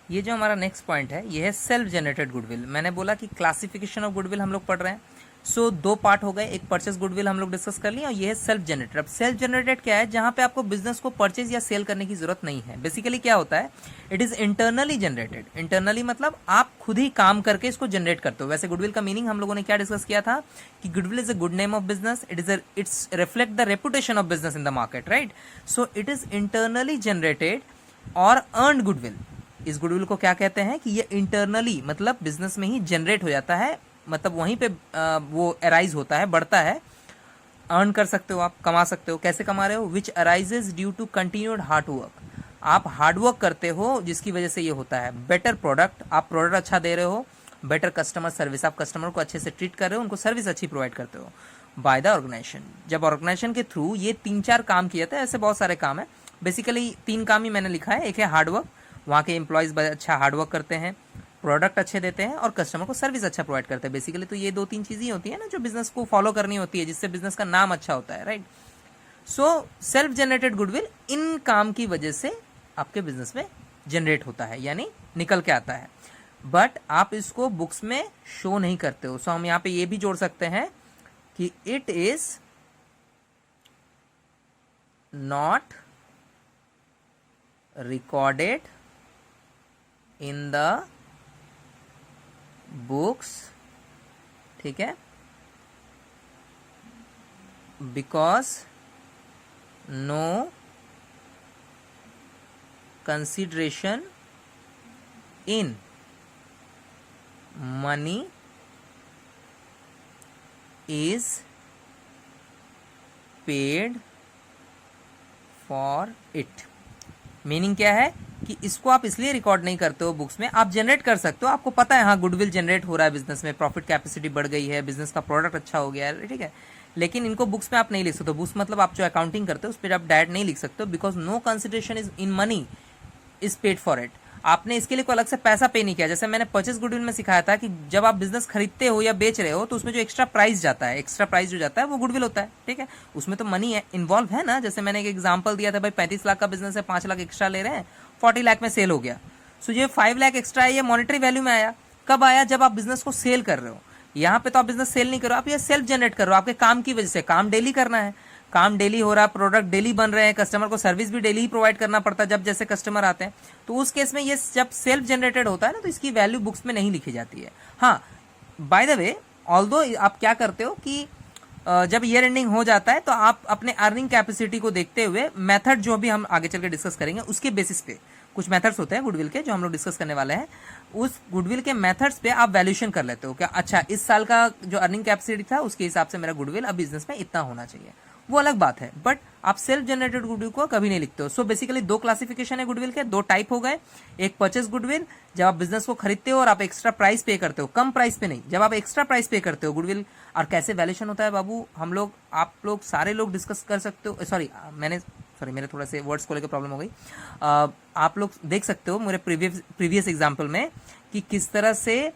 ये जो हमारा नेक्स्ट पॉइंट है ये है सेल्फ जनरेटेड गुडविल। मैंने बोला कि क्लासिफिकेशन ऑफ गुडविल हम लोग पढ़ रहे हैं, सो दो पार्ट हो गए, एक परचेस गुडविल हम लोग डिस्कस कर लिए और ये है सेल्फ जनरेटेड। अब सेल्फ जनरेटेड क्या है, जहां पे आपको बिजनेस को परचेज या सेल करने की जरूरत नहीं है। बेसिकली क्या होता है, it is internally generated. Internally मतलब आप खुद ही काम करके इसको जनरेट करते हो। वैसे गुडविल का मीनिंग हम लोगों ने क्या डिस्कस किया था कि goodwill is a good name of business, it's reflect the reputation of business in the market, right. So it is internally generated और अर्नड गुडविल। इस गुडविल को क्या कहते हैं कि ये इंटरनली मतलब बिजनेस में ही जनरेट हो जाता है, मतलब वहीं पे वो अराइज होता है, बढ़ता है। अर्न कर सकते हो आप, कमा सकते हो। कैसे कमा रहे हो, which arises due to continued hard work. आप हार्ड वर्क करते हो जिसकी वजह से ये होता है। बेटर प्रोडक्ट, आप प्रोडक्ट अच्छा दे रहे हो। बेटर कस्टमर सर्विस, आप कस्टमर को अच्छे से ट्रीट कर रहे हो, उनको सर्विस अच्छी प्रोवाइड करते हो। बाय द ऑर्गेनाइजेशन, जब ऑर्गेनाइजेशन के थ्रू ये 3-4 काम किए थे, ऐसे बहुत सारे काम है। बेसिकली 3 काम ही मैंने लिखा है। एक है हार्डवर्क, वहाँ के एम्प्लॉयज अच्छा हार्डवर्क करते हैं, प्रोडक्ट अच्छे देते हैं और कस्टमर को सर्विस अच्छा प्रोवाइड करते हैं। बेसिकली तो ये 2-3 चीजें होती है ना जो बिजनेस को फॉलो करनी होती है, जिससे बिजनेस का नाम अच्छा होता है, right. So self generated goodwill in काम की वजह से आपके बिजनेस में जनरेट होता है, यानी निकल के आता है। बट आप इसको बुक्स में शो नहीं करते हो। सो हम यहाँ पे ये भी जोड़ सकते हैं कि it is not recorded in the books, ठीक है, because no consideration in money is paid for it. Meaning क्या है कि इसको आप इसलिए रिकॉर्ड नहीं करते हो बुक्स में। आप जनरेट कर सकते हो, आपको पता है हाँ गुडविल जनरेट हो रहा है बिजनेस में, प्रॉफिट कैपेसिटी बढ़ गई है, बिजनेस का प्रोडक्ट अच्छा हो गया है, ठीक है, लेकिन इनको बुक्स में आप नहीं लिख सकते। बुक्स मतलब आप जो अकाउंटिंग करते हो उस पर आप डायरेक्ट नहीं लिख सकते हो, because no consideration is in money is paid for it. आपने इसके लिए कोई अलग से पैसा पे नहीं किया। जैसे मैंने परचेस गुडविल में सिखाया था कि जब आप बिजनेस खरीदते हो या बेच रहे हो तो उसमें जो एक्स्ट्रा प्राइस जाता है, एक्स्ट्रा प्राइस जो जाता है वो गुडविल होता है, ठीक है। उसमें तो मनी है, इन्वॉल्व है ना। जैसे मैंने एक एग्जांपल दिया था, भाई 35 लाख का बिजनेस है, 5 लाख एक्स्ट्रा ले रहे हैं, 40 लाख में सेल हो गया। सो ये 5 लाख एक्स्ट्रा है, ये मॉनेटरी वैल्यू में आया। कब आया, जब आप बिजनेस को सेल कर रहे हो। यहाँ पे तो आप बिजनेस सेल नहीं कर रहे हो, आप ये सेल्फ जनरेट कर रहे हो आपके काम की वजह से। काम डेली करना है, काम डेली हो रहा है, प्रोडक्ट डेली बन रहे हैं, कस्टमर को सर्विस भी डेली ही प्रोवाइड करना पड़ता है जब जैसे कस्टमर आते हैं। तो उस केस में ये जब सेल्फ जनरेटेड होता है ना, तो इसकी वैल्यू बुक्स में नहीं लिखी जाती है। हाँ, बाय द वे, ऑल्दो आप क्या करते हो कि जब ईयर एंडिंग हो जाता है तो आप अपने अर्निंग कैपेसिटी को देखते हुए मेथड जो भी हम आगे चल के डिस्कस करेंगे उसके बेसिस पे, कुछ मेथड्स होते हैं गुडविल के जो हम लोग डिस्कस करने वाले हैं, उस गुडविल के मेथड्स पे आप वैल्यूएशन कर लेते हो क्या, अच्छा इस साल का जो अर्निंग कैपेसिटी था उसके हिसाब से मेरा गुडविल अब बिजनेस में इतना होना चाहिए, वो अलग बात है। बट आप सेल्फ जनरेटेड गुडविल को कभी नहीं लिखते हो। सो बेसिकली 2 क्लासिफिकेशन है गुडविल के, 2 टाइप हो गए। एक परचेस गुडविल, जब आप बिजनेस को खरीदते हो और आप एक्स्ट्रा प्राइस पे करते हो, कम प्राइस पे नहीं, जब आप एक्स्ट्रा प्राइस पे करते हो गुडविल। और कैसे वैल्यूएशन होता है बाबू, हम लोग, आप लोग सारे लोग डिस्कस कर सकते हो। सॉरी मेरे थोड़ा से वर्ड्स को लेकर प्रॉब्लम हो गई। आप लोग देख सकते हो मेरे प्रीवियस एग्जाम्पल में कि किस तरह से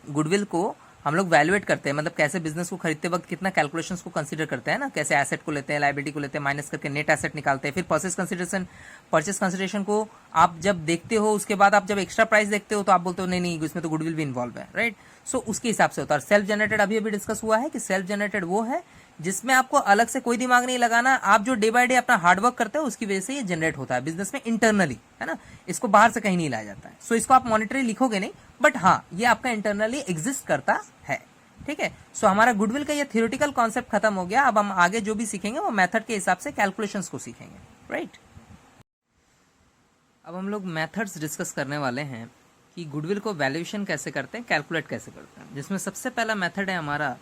गुडविल को हम लोग वैल्यूएट करते हैं, मतलब कैसे बिजनेस को खरीदते वक्त कितना कैलकुलेशंस को कंसीडर करते हैं ना, कैसे एसेट को लेते हैं, लायबिलिटी को लेते हैं, माइनस करके नेट एसेट निकालते हैं। फिर परचेस कंसिडरेशन को आप जब देखते हो, उसके बाद आप जब एक्स्ट्रा प्राइस देखते हो तो आप बोलते हो नहीं नहीं इसमें तो गुडविल भी इन्वॉल्व है, राइट। सो उसके हिसाब से होता है। सेल्फ जनरेटेड अभी डिस्कस हुआ है कि सेल्फ जनरेटेड वो है जिसमें आपको अलग से कोई दिमाग नहीं लगाना, आप जो डे बाय डे अपना हार्डवर्क करते हो उसकी वजह से ये जनरेट होता है बिजनेस में इंटरनली, है ना। इसको बाहर से कहीं नहीं लाया जाता है। सो इसको आप मॉनिटरी लिखोगे नहीं, बट हाँ ये आपका इंटरनली एग्जिस्ट करता है, ठीक है। सो हमारा गुडविल का ये थियोरेटिकल कॉन्सेप्ट खत्म हो गया। अब हम आगे जो भी सीखेंगे वो मेथड के हिसाब से कैलकुलेशंस को सीखेंगे, राइट। अब हम लोग मेथड्स डिस्कस करने वाले हैं कि गुडविल को वैल्यूएशन कैसे करते हैं, कैलकुलेट कैसे करते हैं, जिसमें सबसे पहला मेथड है हमारा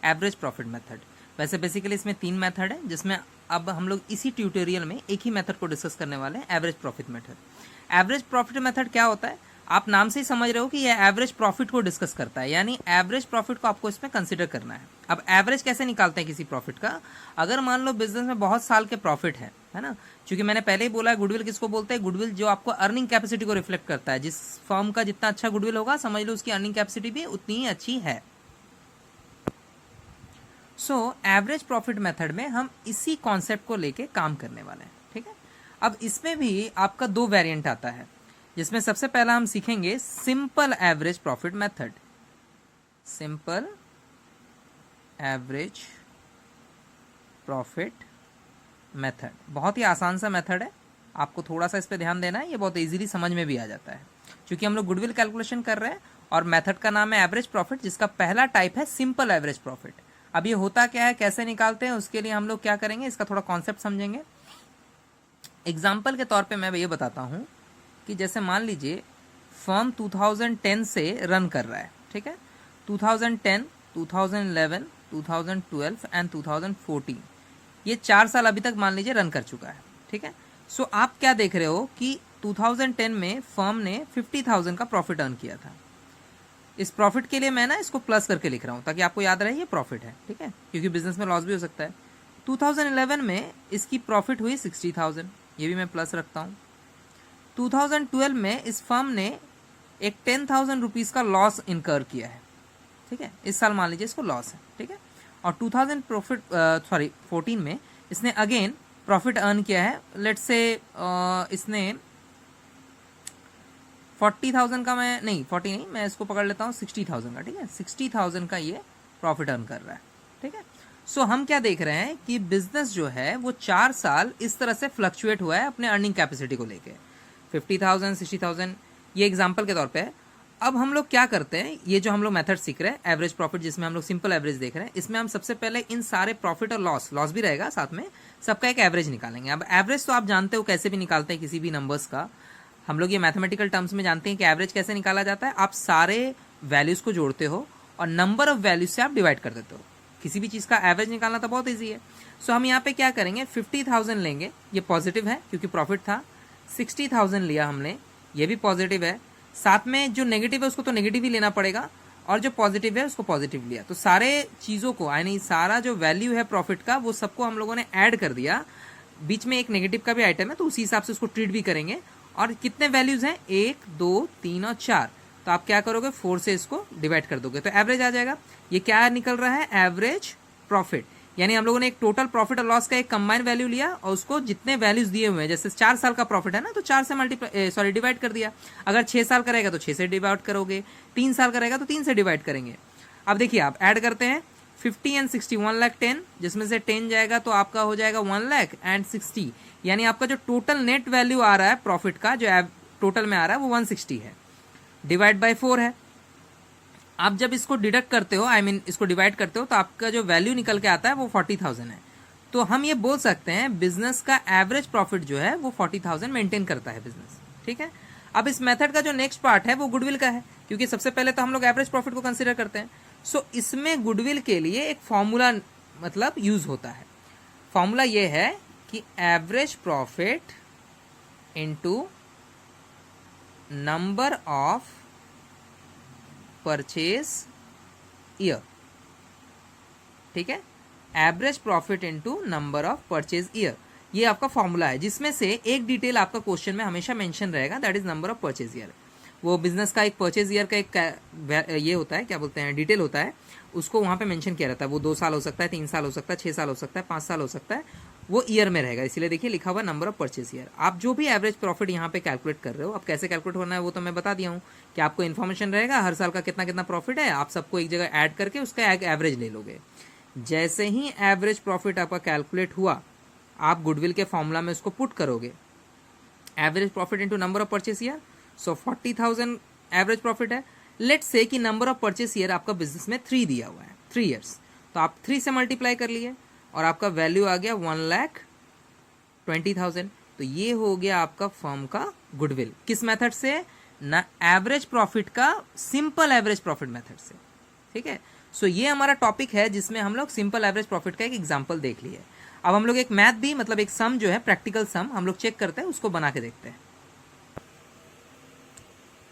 एवरेज प्रॉफिट मेथड। वैसे बेसिकली इसमें 3 मेथड है, जिसमें अब हम लोग इसी ट्यूटोरियल में एक ही मेथड को डिस्कस करने वाले हैं, average profit method. Average profit method क्या होता है, आप नाम से ही समझ रहे हो कि यह एवरेज प्रॉफिट को डिस्कस करता है, यानी एवरेज प्रॉफिट को आपको इसमें कंसीडर करना है। अब एवरेज कैसे निकालते हैं किसी प्रॉफिट का, अगर मान लो बिजनेस में बहुत साल के प्रॉफिट है ना, क्योंकि मैंने पहले ही बोला है गुडविल किसको बोलते हैं, गुडविल जो आपको अर्निंग कैपेसिटी को रिफ्लेक्ट करता है। जिस फर्म का जितना अच्छा गुडविल होगा समझ लो उसकी अर्निंग कैपेसिटी भी उतनी ही अच्छी है। सो एवरेज प्रॉफिट मेथड में हम इसी कॉन्सेप्ट को लेके काम करने वाले हैं, ठीक है। अब इसमें भी आपका 2 वेरिएंट आता है, जिसमें सबसे पहला हम सीखेंगे simple average profit method. Simple average profit method. बहुत ही आसान सा मेथड है, आपको थोड़ा सा इस पे ध्यान देना है, ये बहुत इजीली समझ में भी आ जाता है। क्योंकि हम लोग गुडविल कैलकुलेशन कर रहे हैं और मेथड का नाम है एवरेज प्रॉफिट, जिसका पहला टाइप है सिंपल एवरेज प्रॉफिट। अब ये होता क्या है, कैसे निकालते हैं, उसके लिए हम लोग क्या करेंगे, इसका थोड़ा कॉन्सेप्ट समझेंगे। एग्जाम्पल के तौर पे मैं ये बताता हूँ कि जैसे मान लीजिए फर्म 2010 से रन कर रहा है, ठीक है, 2010, 2011, 2012 एंड 2014, ये 4 साल अभी तक मान लीजिए रन कर चुका है, ठीक है। सो आप क्या देख रहे हो कि 2010 में फर्म ने 50,000 का प्रॉफिट अर्न किया था। इस प्रॉफिट के लिए मैं ना इसको प्लस करके लिख रहा हूँ ताकि आपको याद रहे ये प्रॉफिट है, ठीक है, क्योंकि बिजनेस में लॉस भी हो सकता है। 2011 में इसकी प्रॉफिट हुई 60,000, ये भी मैं प्लस रखता हूँ। 2012 में इस फर्म ने एक 10,000 रुपीज़ का लॉस इनकर किया है, ठीक है, इस साल मान लीजिए इसको लॉस है, ठीक है। और 14 में इसने अगेन प्रॉफिट अर्न किया है, लेट्स से इसने 40,000 का, मैं नहीं 40 नहीं, मैं इसको पकड़ लेता हूँ 60,000 का, ठीक है, 60,000 का ये प्रॉफिट अर्न कर रहा है, ठीक है। सो हम क्या देख रहे हैं कि बिजनेस जो है वो 4 साल इस तरह से फ्लक्चुएट हुआ है अपने अर्निंग कैपेसिटी को लेके, 50,000, 60,000, ये एग्जाम्पल के तौर पे है। अब हम लोग क्या करते हैं, ये जो हम लोग मेथड सीख रहे हैं एवरेज प्रॉफिट, जिसमें हम लोग सिंपल एवरेज देख रहे हैं, इसमें हम सबसे पहले इन सारे प्रॉफिट और लॉस भी रहेगा साथ में, सबका एक एवरेज निकालेंगे। अब एवरेज तो आप जानते हो कैसे भी निकालते हैं किसी भी नंबर्स का, हम लोग ये मैथमेटिकल टर्म्स में जानते हैं कि एवरेज कैसे निकाला जाता है। आप सारे वैल्यूज को जोड़ते हो और नंबर ऑफ वैल्यूज से आप डिवाइड कर देते हो। किसी भी चीज़ का एवरेज निकालना तो बहुत ईजी है। सो हम यहाँ पे क्या करेंगे, 50,000 लेंगे, ये पॉजिटिव है क्योंकि प्रॉफिट था। 60,000 लिया हमने, ये भी पॉजिटिव है। साथ में जो नेगेटिव है उसको तो नेगेटिव ही लेना पड़ेगा, और जो पॉजिटिव है उसको पॉजिटिव लिया। तो सारे चीज़ों को, यानी सारा जो वैल्यू है प्रॉफिट का, वो सबको हम लोगों ने ऐड कर दिया। बीच में एक नेगेटिव का भी आइटम है तो उसी हिसाब से उसको ट्रीट भी करेंगे। और कितने वैल्यूज हैं, 1, 2, 3 और 4, तो आप क्या करोगे, 4 से इसको डिवाइड कर दोगे तो एवरेज आ जाएगा। ये क्या निकल रहा है, एवरेज प्रॉफिट। यानी हम लोगों ने एक टोटल प्रॉफिट और लॉस का एक कंबाइन वैल्यू लिया और उसको जितने वैल्यूज दिए हुए हैं, जैसे 4 साल का प्रॉफिट है ना, तो 4 से डिवाइड कर दिया। अगर 6 साल का रहेगा तो 6 से डिवाइड करोगे, 3 साल का रहेगा तो 3 से डिवाइड करेंगे। अब देखिए आप ऐड करते हैं 50 एंड 60, 1,10,000, जिसमें से 10 जाएगा तो आपका हो जाएगा 1,00,000 एंड 60, यानी आपका जो टोटल नेट वैल्यू आ रहा है प्रॉफिट का, जो टोटल में आ रहा है वो 160 है, डिवाइड बाय 4 है। आप जब इसको डिडक्ट करते हो, इसको डिवाइड करते हो, तो आपका जो वैल्यू निकल के आता है वो 40,000 है। तो हम ये बोल सकते हैं बिजनेस का एवरेज प्रॉफिट जो है वो 40,000 मेंटेन करता है बिजनेस, ठीक है। अब इस मेथड का जो नेक्स्ट पार्ट है वो गुडविल का है, क्योंकि सबसे पहले तो हम लोग एवरेज प्रॉफिट को कंसिडर करते हैं। सो इसमें गुडविल के लिए एक फॉर्मूला मतलब यूज होता है। फॉर्मूला ये है कि average profit into number of purchase year, ठीक है, average profit into number of purchase year, ये आपका फॉर्मूला है, जिसमें से एक डिटेल आपका क्वेश्चन में हमेशा मेंशन रहेगा, that is number of purchase year. वो बिजनेस का एक परचेज ईयर का एक ये होता है, क्या बोलते हैं, डिटेल होता है, उसको वहां पे मेंशन किया रहता है। वो 2 साल हो सकता है, 3 साल हो सकता है, 6 साल हो सकता है, 5 साल हो सकता है, वो ईयर में रहेगा। इसलिए देखिए लिखा हुआ नंबर ऑफ परचेज ईयर। आप जो भी एवरेज प्रॉफिट यहाँ पे कैलकुलेट कर रहे हो, अब कैसे कैलकुलेट होना है वो तो मैं बता दिया हूँ कि आपको इन्फॉर्मेशन रहेगा हर साल का कितना कितना प्रॉफिट है, आप सबको एक जगह ऐड करके उसका एक एवरेज ले लोगे। जैसे ही एवरेज प्रॉफिट आपका कैलकुलेट हुआ, आप गुडविल के फॉर्मूला में उसको पुट करोगे, average profit into number of purchase year. So 40,000 average profit है। लेट्स से कि नंबर ऑफ परचेज ईयर आपका बिजनेस में 3 दिया हुआ है, 3 ईयर्स, तो आप 3 से मल्टीप्लाई कर लिए और आपका वैल्यू आ गया 1,20,000। तो ये हो गया आपका फर्म का गुडविल। किस मेथड से, ना एवरेज प्रॉफिट का सिंपल एवरेज प्रॉफिट मेथड से, ठीक है। सो ये हमारा टॉपिक है जिसमें हम लोग सिंपल एवरेज प्रॉफिट का एक एग्जांपल देख लिए। अब हम लोग एक मैथ भी, मतलब एक सम जो है प्रैक्टिकल सम हम लोग चेक करते हैं, उसको बना के देखते हैं।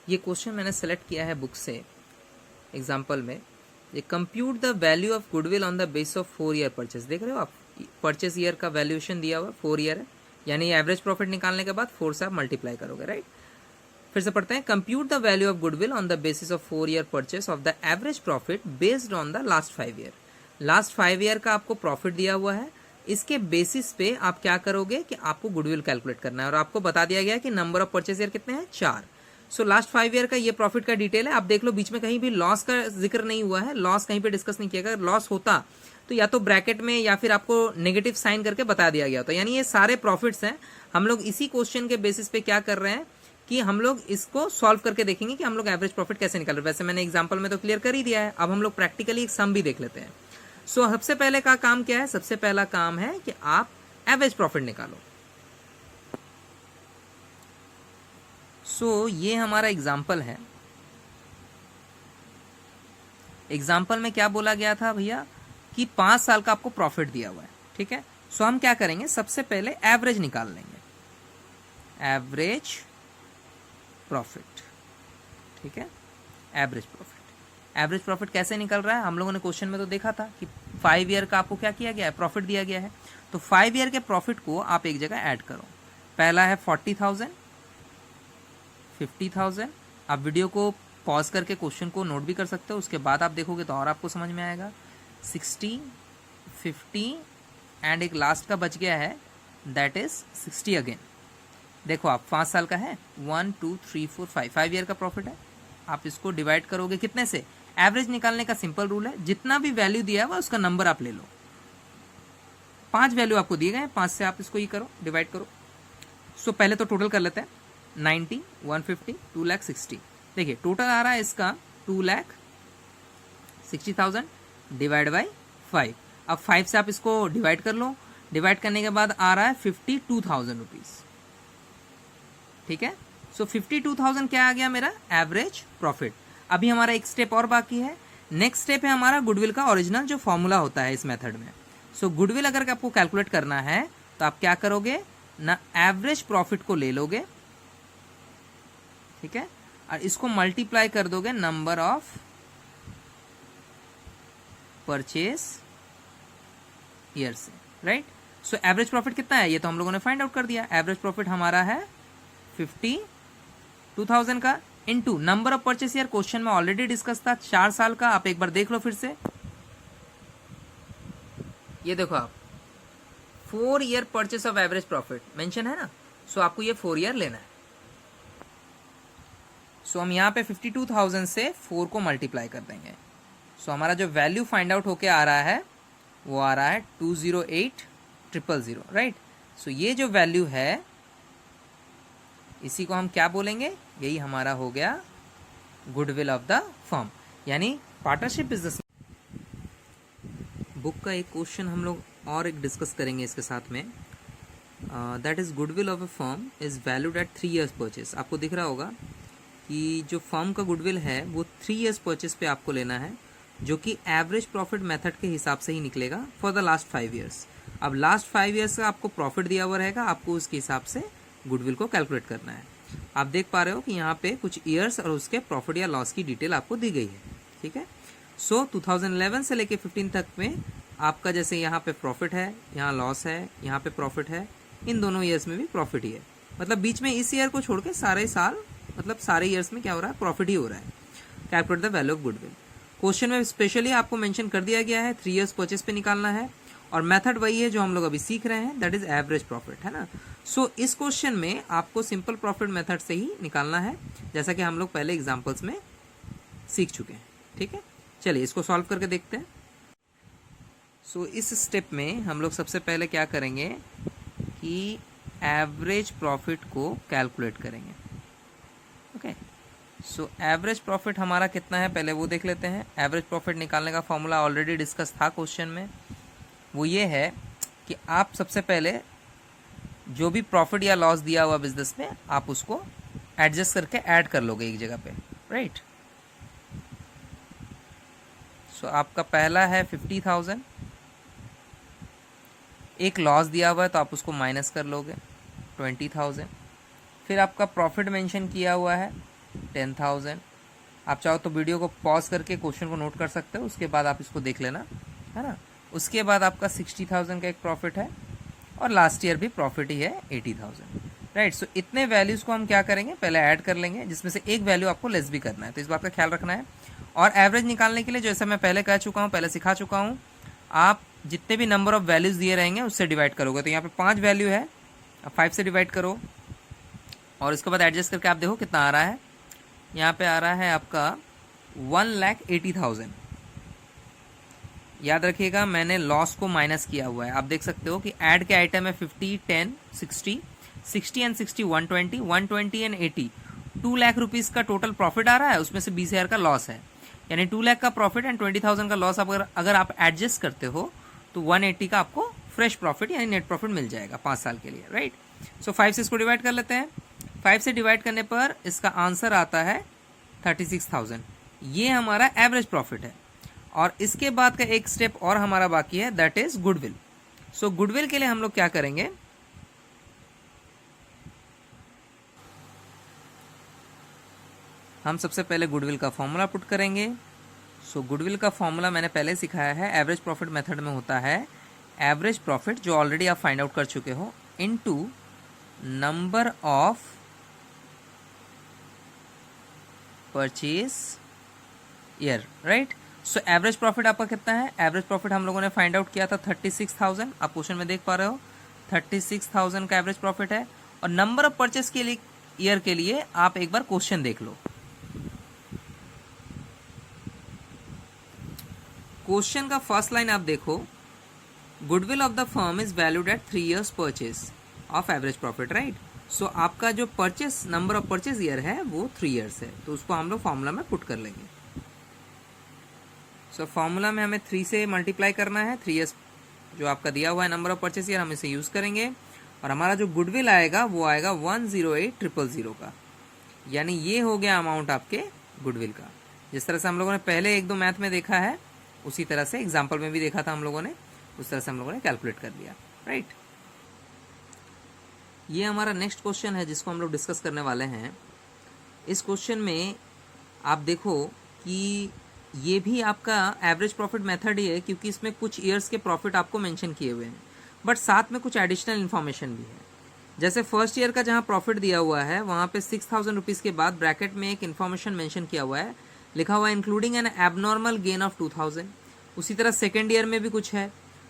ये क्वेश्चन मैंने सेलेक्ट किया है बुक से एग्जाम्पल में। ये compute the value of goodwill on the base of 4 year purchase. देख रहे हो आप, परचेज ईयर का वैल्यूएशन दिया हुआ 4 ईयर है, यानी एवरेज प्रॉफिट निकालने के बाद 4 से आप मल्टीप्लाई करोगे, राइट। फिर से पढ़ते हैं, compute the value of goodwill on the basis of 4 year purchase of the average profit based on the last 5 year. Last 5 year का आपको प्रॉफिट दिया हुआ है, इसके बेसिस पे आप क्या करोगे कि आपको गुडविल कैलकुलेट करना है, और आपको बता दिया गया कि नंबर ऑफ परचेज ईयर कितने हैं, 4। सो लास्ट 5 ईयर का ये प्रॉफिट का डिटेल है, आप देख लो बीच में कहीं भी लॉस का जिक्र नहीं हुआ है, लॉस कहीं पे डिस्कस नहीं किया गया। लॉस होता तो या तो ब्रैकेट में या फिर आपको नेगेटिव साइन करके बता दिया गया होता। यानी ये सारे प्रॉफिट्स हैं, हम लोग इसी क्वेश्चन के बेसिस पे क्या कर रहे हैं कि हम लोग इसको सॉल्व करके देखेंगे कि हम लोग एवरेज प्रॉफिट कैसे निकाल रहे हैं। वैसे मैंने एग्जांपल में तो क्लियर कर ही दिया है, अब हम लोग प्रैक्टिकली एक सम भी देख लेते हैं। सो सबसे पहले का काम क्या है, सबसे पहला काम है कि आप एवरेज प्रॉफिट निकालो। सो ये हमारा एग्जाम्पल है। एग्जाम्पल में क्या बोला गया था भैया कि 5 साल का आपको प्रॉफिट दिया हुआ है, ठीक है। सो हम क्या करेंगे, सबसे पहले एवरेज निकाल लेंगे, एवरेज प्रॉफिट, ठीक है। एवरेज प्रॉफिट, एवरेज प्रॉफिट कैसे निकल रहा है, हम लोगों ने क्वेश्चन में तो देखा था कि 5 ईयर का आपको क्या किया गया है, प्रॉफिट दिया गया है। तो 5 ईयर के प्रॉफिट को आप एक जगह ऐड करो। पहला है 40,000, 50,000। आप वीडियो को पॉज करके क्वेश्चन को नोट भी कर सकते हो, उसके बाद आप देखोगे तो और आपको समझ में आएगा। 60, 50 एंड एक लास्ट का बच गया है, दैट इज 60 अगेन। देखो आप 5 साल का है, 1 2 3 4 5 ईयर का प्रॉफिट है। आप इसको डिवाइड करोगे कितने से, एवरेज निकालने का सिंपल रूल है, जितना भी वैल्यू दिया हुआ उसका नंबर आप ले लो। 5 वैल्यू आपको दिए गए, 5 से आप इसको ये करो, डिवाइड करो। सो पहले तो टोटल कर लेते हैं, 90, 150, 2,60,000। देखिए टोटल आ रहा है इसका 2,60,000 डिवाइड बाई 5। अब 5 से आप इसको डिवाइड कर लो, डिवाइड करने के बाद आ रहा है 52,000 रुपीज, ठीक है। सो 52,000 क्या आ गया मेरा एवरेज प्रॉफिट। अभी हमारा एक स्टेप और बाकी है, नेक्स्ट स्टेप है हमारा गुडविल का ओरिजिनल जो फॉर्मूला होता है इस मेथड में। सो गुडविल अगर आपको कैलकुलेट करना है तो आप क्या करोगे ना, एवरेज प्रॉफिट को ले लोगे, ठीक है, और इसको मल्टीप्लाई कर दोगे नंबर ऑफ परचेस ईयर से, राइट। सो एवरेज प्रॉफिट कितना है ये तो हम लोगों ने फाइंड आउट कर दिया। एवरेज प्रॉफिट हमारा है 52,000 का into number of purchase year, question में ऑलरेडी डिस्कस था 4 साल का। आप एक बार देख लो फिर से, ये देखो आप 4 year purchase of average profit mention है ना। सो आपको ये 4 ईयर लेना है। सो हम यहाँ पे 52,000 से 4 को मल्टीप्लाई कर देंगे। सो हमारा जो वैल्यू फाइंड आउट होके आ रहा है वो आ रहा है 208,000, राइट। सो ये जो वैल्यू है इसी को हम क्या बोलेंगे, यही हमारा हो गया गुडविल ऑफ द फर्म, यानी पार्टनरशिप बिजनेस। बुक का एक क्वेश्चन हम लोग और एक डिस्कस करेंगे इसके साथ में, that is goodwill of a firm is valued at 3 years purchase. आपको दिख रहा होगा कि जो फर्म का गुडविल है वो 3 ईयर्स परचेस पे आपको लेना है, जो कि एवरेज प्रॉफिट मेथड के हिसाब से ही निकलेगा फॉर द लास्ट 5 ईयर्स। अब लास्ट 5 ईयर्स का आपको प्रॉफिट दिया हुआ रहेगा, आपको उसके हिसाब से गुडविल को कैलकुलेट करना है। आप देख पा रहे हो कि यहाँ पे कुछ ईयर्स और उसके प्रॉफिट या लॉस की डिटेल आपको दी गई है, ठीक है। सो 2011 से लेके 15 तक में आपका जैसे यहाँ पे प्रॉफिट है, यहाँ लॉस है, यहाँ पे प्रॉफिट है, इन दोनों ईयर्स में भी प्रॉफिट ही है। मतलब बीच में इस ईयर को छोड़ के सारे साल, मतलब सारे ईयर्स में क्या हो रहा है, प्रॉफिट ही हो रहा है। Calculate the value of goodwill. Question में स्पेशली आपको मेंशन कर दिया गया है 3 ईयर्स परचेस पे निकालना है, और मेथड वही है जो हम लोग अभी सीख रहे हैं, दैट इज एवरेज प्रॉफिट, है ना। सो इस क्वेश्चन में आपको सिंपल प्रॉफिट मेथड से ही निकालना है, जैसा कि हम लोग पहले एग्जांपल्स में सीख चुके हैं, ठीक है। चलिए इसको सॉल्व करके देखते हैं। सो इस स्टेप में हम लोग सबसे पहले क्या करेंगे कि एवरेज प्रॉफिट को कैलकुलेट करेंगे, ओके। सो एवरेज प्रॉफिट हमारा कितना है पहले वो देख लेते हैं। एवरेज प्रॉफिट निकालने का फॉर्मूला ऑलरेडी डिस्कस था क्वेश्चन में, वो ये है कि आप सबसे पहले जो भी प्रॉफिट या लॉस दिया हुआ बिजनेस में आप उसको एडजस्ट करके ऐड कर लोगे एक जगह पे, राइट। सो आपका पहला है 50,000, एक लॉस दिया हुआ है तो आप उसको माइनस कर लोगे 20,000। फिर आपका प्रॉफिट मेंशन किया हुआ है 10,000। आप चाहो तो वीडियो को पॉज करके क्वेश्चन को नोट कर सकते हो, उसके बाद आप इसको देख लेना, है ना। उसके बाद आपका 60,000 का एक प्रॉफिट है, और लास्ट ईयर भी प्रॉफिट ही है 80,000, राइट। सो इतने वैल्यूज को हम क्या करेंगे, पहले ऐड कर लेंगे, जिसमें से एक वैल्यू आपको लेस भी करना है, तो इस बात का ख्याल रखना है। और एवरेज निकालने के लिए जैसा मैं पहले कह चुका हूँ, पहले सिखा चुका हूँ, आप जितने भी नंबर ऑफ वैल्यूज दिए रहेंगे उससे डिवाइड करोगे। तो यहाँ पे 5 वैल्यू है, अब 5 से डिवाइड करो और इसके बाद एडजस्ट करके आप देखो कितना आ रहा है। यहाँ पे आ रहा है आपका 1,80,000। याद रखिएगा मैंने लॉस को माइनस किया हुआ है। आप देख सकते हो कि ऐड के आइटम है 50, 10, 60, 60 एंड 60 120, 120 एंड 80, 2 लाख रुपीज़ का टोटल प्रॉफिट आ रहा है, उसमें से 20,000 का लॉस है। यानी 2 लाख का प्रॉफिट एंड 20,000 का लॉस अगर आप एडजस्ट करते हो तो 180 का आपको फ्रेश प्रॉफिट यानी नेट प्रॉफिट मिल जाएगा 5 साल के लिए, राइट। सो 5 से इसको डिवाइड कर लेते हैं। 5 से डिवाइड करने पर इसका आंसर आता है 36,000। ये हमारा एवरेज प्रॉफिट है। और इसके बाद का एक स्टेप और हमारा बाकी है, that is goodwill. So goodwill के लिए हम लोग क्या करेंगे, हम सबसे पहले गुडविल का फॉर्मूला पुट करेंगे। सो गुडविल का फॉर्मूला मैंने पहले सिखाया है, एवरेज प्रॉफिट मेथड में होता है एवरेज प्रॉफिट, जो ऑलरेडी आप फाइंड आउट कर चुके हो, into number of purchase year, right. So average profit आपका कितना है, एवरेज प्रॉफिट हम लोगों ने फाइंड आउट किया था 36,000। आप क्वेश्चन में देख पा रहे हो 36,000 का एवरेज प्रॉफिट है। और नंबर ऑफ परचेज के लिए ईयर के लिए आप एक बार क्वेश्चन देख लो। क्वेश्चन का फर्स्ट लाइन आप देखो, goodwill of the firm is valued at 3 years purchase of average profit, right. So आपका जो purchase number of purchase year है वो 3 years है, तो उसको हम लोग फॉर्मूला में पुट कर लेंगे। सो फॉर्मूला में हमें 3 से मल्टीप्लाई करना है, 3 years जो आपका दिया हुआ है नंबर ऑफ परचेज ईयर, हम इसे यूज करेंगे। और हमारा जो गुडविल आएगा वो आएगा 108,000 का, यानी ये हो गया अमाउंट आपके गुडविल का। जिस तरह से हम लोगों ने पहले 1-2 मैथ में देखा है, उसी तरह से एग्जाम्पल में भी देखा था हम लोगों ने, उस तरह से हम लोगों ने कैलकुलेट कर लिया, राइट। ये हमारा नेक्स्ट क्वेश्चन है जिसको हम लोग डिस्कस करने वाले हैं। इस क्वेश्चन में आप देखो कि ये भी आपका एवरेज प्रॉफिट मेथड ही है, क्योंकि इसमें कुछ ईयर्स के प्रॉफिट आपको मेंशन किए हुए हैं, बट साथ में कुछ एडिशनल इन्फॉर्मेशन भी है। जैसे फर्स्ट ईयर का जहाँ प्रॉफिट दिया हुआ है वहाँ पे 6,000 रुपीज़ के बाद ब्रैकेट में एक इन्फॉर्मेशन मेंशन किया हुआ है, लिखा हुआ है including N abnormal gain of 2,000। उसी तरह सेकेंड ईयर में भी कुछ है,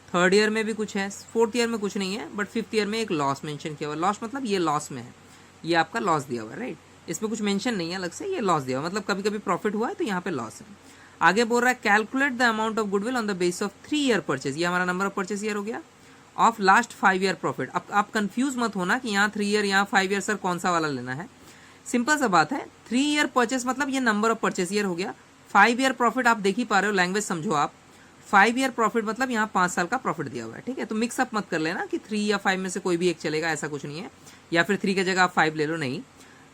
थर्ड ईयर में भी कुछ है, फोर्थ ईयर में कुछ नहीं है, बट फिफ्थ ईयर में एक लॉस मेंशन किया हुआ है। लॉस मतलब ये लॉस में है, ये आपका लॉस दिया हुआ है, राइट। इसमें कुछ मेंशन नहीं है अलग से, ये लॉस दिया हुआ है, मतलब कभी कभी प्रॉफिट हुआ है तो यहाँ पे लॉस है। आगे बोल रहा है calculate the amount of goodwill on the base of 3 year purchase, ये हमारा नंबर ऑफ परचेज ईयर हो गया, ऑफ लास्ट 5 year प्रॉफिट। अब आप कंफ्यूज मत होना कि यहाँ 3 year यहाँ 5 year, सर कौन सा वाला लेना है। सिंपल सा बात है, 3 year परचेज मतलब ये नंबर ऑफ परचेज ईयर हो गया। 5 year प्रॉफिट आप देख ही पा रहे हो, लैंग्वेज समझो आप। 5 year प्रॉफिट मतलब यहाँ 5 साल का प्रॉफिट दिया हुआ है, ठीक है। तो मिक्स अप मत कर लेना कि 3 या 5 में से कोई भी एक चलेगा, ऐसा कुछ नहीं है, या फिर 3 की जगह आप 5 ले लो, नहीं।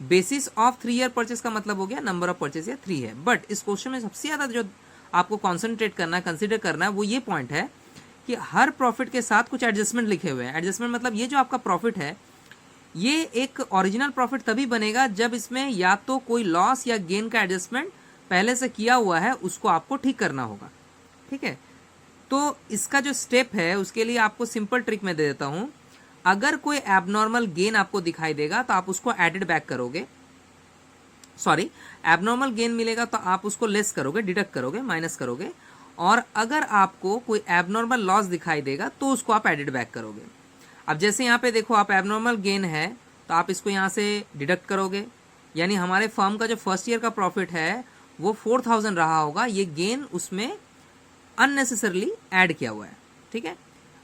बेसिस ऑफ 3 year परचेज का मतलब हो गया नंबर ऑफ परचेज ईयर 3 है। बट इस क्वेश्चन में सबसे ज्यादा जो आपको कॉन्सेंट्रेट करना है, कंसिडर करना है, वो ये पॉइंट है कि हर प्रॉफिट के साथ कुछ एडजस्टमेंट लिखे हुए हैं। एडजस्टमेंट मतलब ये जो आपका प्रॉफिट है ये एक ओरिजिनल प्रॉफिट तभी बनेगा जब इसमें या तो कोई लॉस या गेन का एडजस्टमेंट पहले से किया हुआ है, उसको आपको ठीक करना होगा, ठीक है। तो इसका जो स्टेप है उसके लिए आपको सिंपल ट्रिक में दे देता हूं। अगर कोई एबनॉर्मल गेन आपको दिखाई देगा तो आप उसको एडेड बैक करोगे, सॉरी एबनॉर्मल गेन मिलेगा तो आप उसको लेस करोगे, डिडक्ट करोगे, माइनस करोगे। और अगर आपको कोई एबनॉर्मल लॉस दिखाई देगा तो उसको आप एडेड बैक करोगे। अब जैसे यहाँ पे देखो, आप एबनॉर्मल गेन है तो आप इसको यहाँ से डिडक्ट करोगे, यानी हमारे फर्म का जो फर्स्ट ईयर का प्रॉफिट है वो 4,000 रहा होगा, ये गेन उसमें अननेसेसरली ऐड किया हुआ है, ठीक है।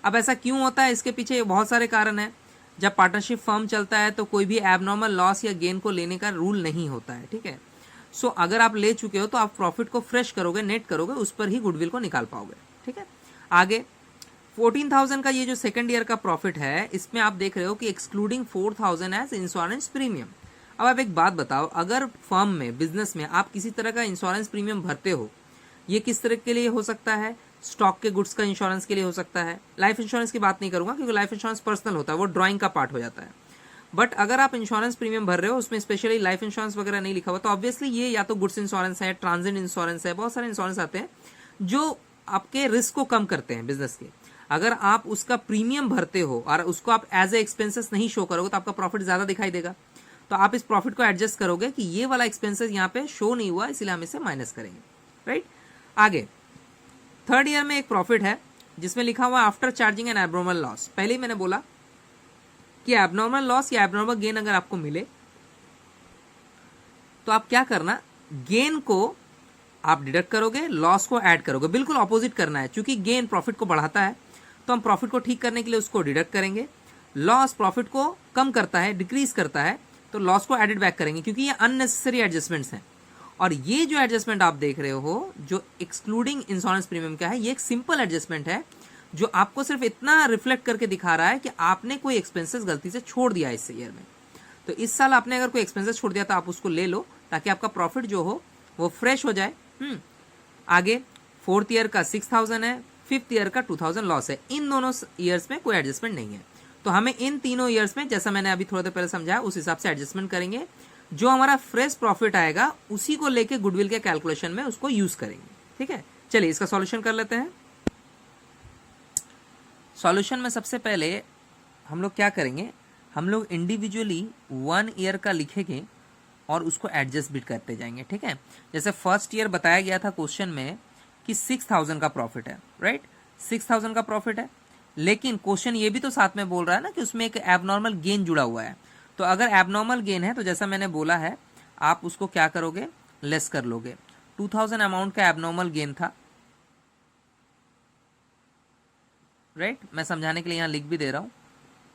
अब ऐसा क्यों होता है, इसके पीछे बहुत सारे कारण हैं। जब पार्टनरशिप फर्म चलता है तो कोई भी एबनॉर्मल लॉस या गेन को लेने का रूल नहीं होता है, ठीक है। सो अगर आप ले चुके हो तो आप प्रॉफिट को फ्रेश करोगे, नेट करोगे, उस पर ही गुडविल को निकाल पाओगे, ठीक है। आगे 14,000 का ये जो सेकंड ईयर का प्रॉफिट है, इसमें आप देख रहे हो कि एक्सक्लूडिंग 4,000 एज इंश्योरेंस प्रीमियम। अब आप एक बात बताओ, अगर फर्म में, बिजनेस में आप किसी तरह का इंश्योरेंस प्रीमियम भरते हो, ये किस तरह के लिए हो सकता है, स्टॉक के गुड्स का इंश्योरेंस के लिए हो सकता है। लाइफ इंश्योरेंस की बात नहीं करूंगा क्योंकि लाइफ इंश्योरेंस पर्सनल होता है, वो ड्राइंग का पार्ट हो जाता है। बट अगर आप इंश्योरेंस प्रीमियम भर रहे हो, उसमें स्पेशली लाइफ इंश्योरेंस वगैरह नहीं लिखा हुआ, तो ऑब्वियसली ये या तो गुड्स इंश्योरेंस है, ट्रांजिट इंश्योरेंस है, बहुत सारे इंश्योरेंस आते हैं जो आपके रिस्क को कम करते हैं बिजनेस के। अगर आप उसका प्रीमियम भरते हो और उसको आप एज ए एक्सपेंसेस नहीं शो करोगे तो आपका प्रॉफिट ज्यादा दिखाई देगा। तो आप इस प्रॉफिट को एडजस्ट करोगे कि ये वाला एक्सपेंसेस यहाँ पे शो नहीं हुआ, इसलिए हम इसे माइनस करेंगे, राइट। आगे थर्ड ईयर में एक प्रॉफिट है जिसमें लिखा हुआ after charging N abnormal loss. पहले ही मैंने बोला कि एबनॉर्मल लॉस या एबनॉर्मल गेन अगर आपको मिले तो आप क्या करना, गेन को आप डिडक्ट करोगे, लॉस को ऐड करोगे, बिल्कुल ऑपोजिट करना है। क्योंकि गेन प्रॉफिट को बढ़ाता है तो हम प्रॉफिट को ठीक करने के लिए उसको डिडक्ट करेंगे, लॉस प्रॉफिट को कम करता है, डिक्रीज करता है, तो लॉस को एडेड बैक करेंगे, क्योंकि ये अननेसेसरी एडजस्टमेंट्स हैं। और ये जो एडजस्टमेंट आप देख रहे हो जो एक्सक्लूडिंग इंश्योरेंस प्रीमियम का है, ये एक सिंपल एडजस्टमेंट है जो आपको सिर्फ इतना रिफ्लेक्ट करके दिखा रहा है कि आपने कोई एक्सपेंसेस गलती से छोड़ दिया इस ईयर में। तो इस साल आपने अगर कोई एक्सपेंसेस छोड़ दिया तो आप उसको ले लो, ताकि आपका प्रॉफिट जो हो वो फ्रेश हो जाए। आगे फोर्थ ईयर का 6000 है, फिफ्थ ईयर का 2000 लॉस है। इन दोनों ईयर्स में कोई एडजस्टमेंट नहीं है, तो हमें इन तीनों ईयर्स में, जैसा मैंने अभी थोड़ा देर पहले समझाया, उस हिसाब से एडजस्टमेंट करेंगे। जो हमारा फ्रेश प्रॉफिट आएगा उसी को लेके गुडविल के कैलकुलेशन में उसको यूज करेंगे। ठीक है, चलिए इसका सॉल्यूशन कर लेते हैं। सॉल्यूशन में सबसे पहले हम लोग क्या करेंगे, हम लोग इंडिविजुअली 1 ईयर का लिखेंगे और उसको एडजस्ट भी करते जाएंगे। ठीक है, जैसे फर्स्ट ईयर बताया गया था क्वेश्चन में कि 6000 का प्रॉफिट है, राइट, 6000 का प्रॉफिट है, लेकिन क्वेश्चन ये भी तो साथ में बोल रहा है ना कि उसमें एक एबनॉर्मल गेन जुड़ा हुआ है। तो अगर एबनॉर्मल गेन है तो जैसा मैंने बोला है, आप उसको क्या करोगे, लेस कर लोगे। 2000 अमाउंट का एबनॉर्मल गेन था, राइट, मैं समझाने के लिए यहाँ लिख भी दे रहा हूँ।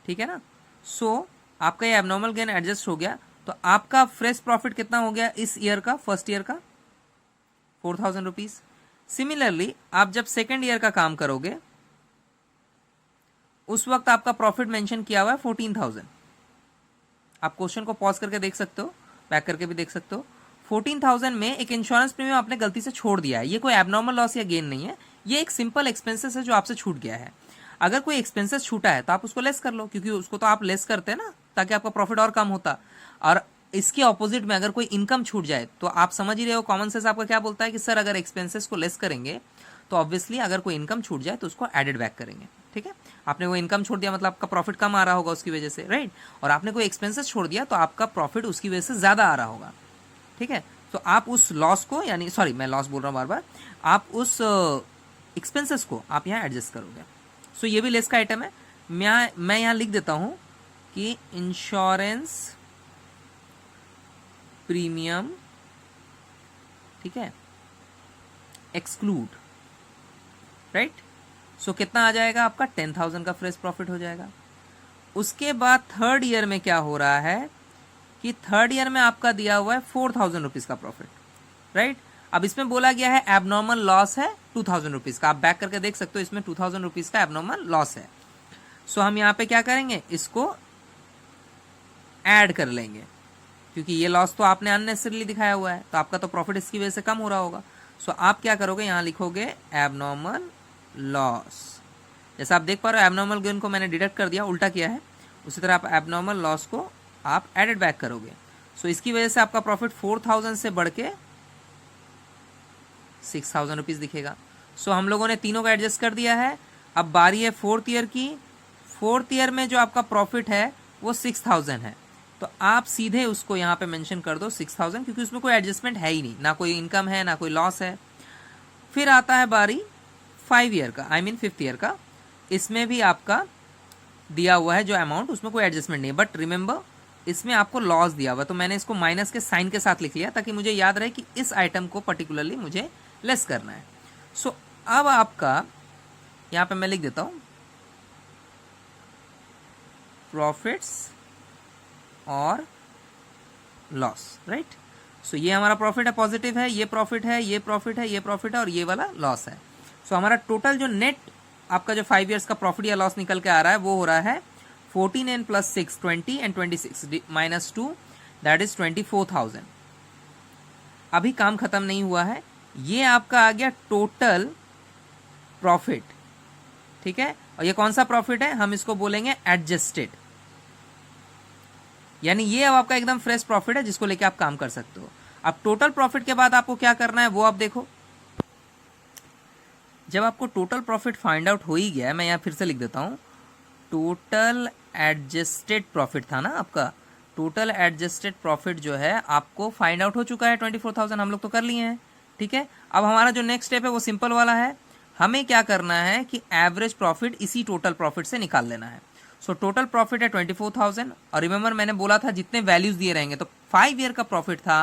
ठीक है ना, सो आपका ये एबनॉर्मल गेन एडजस्ट हो गया, तो आपका फ्रेश प्रॉफिट कितना हो गया इस ईयर का, फर्स्ट ईयर का 4000 रुपीज। सिमिलरली आप जब सेकेंड ईयर का काम करोगे उस वक्त आपका प्रॉफिट मेंशन किया हुआ है 14000। आप क्वेश्चन को पॉज करके देख सकते हो, बैक करके भी देख सकते हो। 14000 में एक इंश्योरेंस प्रीमियम आपने गलती से छोड़ दिया है। ये कोई एबनॉर्मल लॉस या गेन नहीं है, ये एक सिंपल एक्सपेंसेस है जो आपसे छूट गया है। अगर कोई एक्सपेंसेस छूटा है तो आप उसको लेस कर लो, क्योंकि उसको तो आप लेस करते हैं ना ताकि आपका प्रॉफिट और कम होता। और इसके ऑपोजिट में अगर कोई इनकम छूट जाए तो आप समझ ही रहे हो, कॉमन सेंस आपका क्या बोलता है कि सर अगर एक्सपेंसेस को लेस करेंगे तो ऑब्वियसली अगर कोई इनकम छूट जाए तो उसको एडेड बैक करेंगे। ठीक है, आपने वो इनकम छोड़ दिया मतलब आपका प्रॉफिट कम आ रहा होगा उसकी वजह से, राइट, और आपने कोई एक्सपेंसेस छोड़ दिया तो आपका प्रॉफिट उसकी वजह से ज्यादा आ रहा होगा। ठीक है, तो आप उस लॉस को, यानी सॉरी मैं लॉस बोल रहा हूँ बार बार, आप उस एक्सपेंसेस को आप यहाँ एडजस्ट करोगे। सो ये भी लेस का आइटम है। मैं यहाँ लिख देता हूँ कि इंश्योरेंस प्रीमियम, ठीक है, एक्सक्लूड, राइट। सो कितना आ जाएगा आपका, 10,000 का फ्रेश प्रॉफिट हो जाएगा। उसके बाद थर्ड ईयर में क्या हो रहा है कि थर्ड ईयर में आपका दिया हुआ है 4000 रुपीज का प्रॉफिट, राइट। अब इसमें बोला गया है एबनॉर्मल लॉस है 2000 रुपीज का, आप बैक करके देख सकते हो, इसमें 2000 रुपीज का एबनॉर्मल लॉस है। सो हम यहाँ पे क्या करेंगे, इसको ऐड कर लेंगे, क्योंकि ये लॉस तो आपने अननेसेसरीली दिखाया हुआ है, तो आपका तो प्रॉफिट इसकी वजह से कम हो रहा होगा। सो आप क्या करोगे, यहाँ लिखोगे एबनॉर्मल लॉस। जैसा आप देख पा रहे हो एबनॉर्मल गेन को मैंने डिडक्ट कर दिया, उल्टा किया है, उसी तरह आप एबनॉर्मल लॉस को आप एडेड बैक करोगे। सो इसकी वजह से आपका प्रॉफिट 4000 से बढ़ के 6000 रुपीज दिखेगा। सो हम लोगों ने तीनों का एडजस्ट कर दिया है। अब बारी है फोर्थ ईयर की। फोर्थ ईयर में जो आपका प्रॉफिट है वो 6000 है, तो आप सीधे उसको यहाँ पे मेंशन कर दो 6000, क्योंकि उसमें कोई एडजस्टमेंट है ही नहीं, ना कोई इनकम है ना कोई लॉस है। फिर आता है बारी 5 ईयर का, आई मीन 5th ईयर का। इसमें भी आपका दिया हुआ है जो अमाउंट, उसमें कोई एडजस्टमेंट नहीं है, बट रिमेंबर इसमें आपको लॉस दिया हुआ है, तो मैंने इसको माइनस के साइन के साथ लिख लिया ताकि मुझे याद रहे कि इस आइटम को पर्टिकुलरली मुझे लेस करना है। सो अब आपका यहाँ पे मैं लिख देता हूँ प्रॉफिट्स और लॉस, राइट। सो ये हमारा प्रॉफिट है, पॉजिटिव है, ये प्रॉफिट है, ये प्रॉफिट है, ये प्रॉफिट है, और ये वाला लॉस है। सो हमारा टोटल जो नेट आपका जो 5 ईयर्स का प्रॉफिट या लॉस निकल के आ रहा है वो हो रहा है 14 + 6 20 and 26 -2 दैट इज 24,000। अभी काम खत्म नहीं हुआ है, ये आपका आ गया टोटल प्रॉफिट, ठीक है। और ये कौन सा प्रॉफिट है, हम इसको बोलेंगे एडजस्टेड, यानी ये अब आपका एकदम फ्रेश प्रॉफिट है जिसको लेके आप काम कर सकते हो। अब टोटल प्रॉफिट के बाद आपको क्या करना है वो आप देखो। जब आपको टोटल प्रॉफिट फाइंड आउट हो ही गया है, मैं यहाँ फिर से लिख देता हूँ, टोटल एडजस्टेड प्रॉफिट था ना आपका, टोटल एडजस्टेड प्रॉफिट जो है आपको फाइंड आउट हो चुका है 24,000, हम लोग तो कर लिए हैं, ठीक है। अब हमारा जो नेक्स्ट स्टेप है वो सिंपल वाला है, हमें क्या करना है कि एवरेज प्रॉफिट इसी टोटल प्रॉफिट से निकाल लेना है। सो टोटल प्रॉफिट है 24,000, और रिमेंबर मैंने बोला था जितने वैल्यूज दिए रहेंगे, तो 5 ईयर का प्रॉफिट था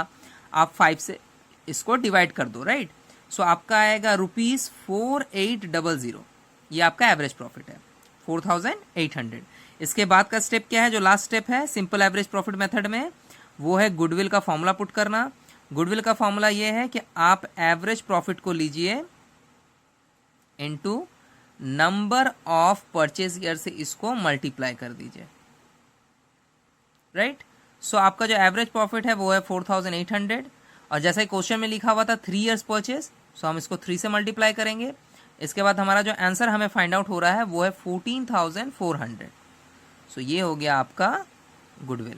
आप 5 से इसको डिवाइड कर दो, राइट। सो आपका आएगा ₹4800, ये आपका एवरेज प्रॉफिट है 4800। इसके बाद का स्टेप क्या है, जो लास्ट स्टेप है सिंपल एवरेज प्रॉफिट मेथड में, वो है गुडविल का फॉर्मूला पुट करना। गुडविल का फॉर्मूला ये है कि आप एवरेज प्रॉफिट को लीजिए into number of purchase year से इसको मल्टीप्लाई कर दीजिए, राइट। सो आपका जो एवरेज प्रॉफिट है वो है 4800, और जैसा ही क्वेश्चन में लिखा हुआ था 3 इयर्स परचेज, सो हम इसको 3 से मल्टीप्लाई करेंगे। इसके बाद हमारा जो आंसर हमें फाइंड आउट हो रहा है वो है 14,400। सो ये हो गया आपका गुडविल।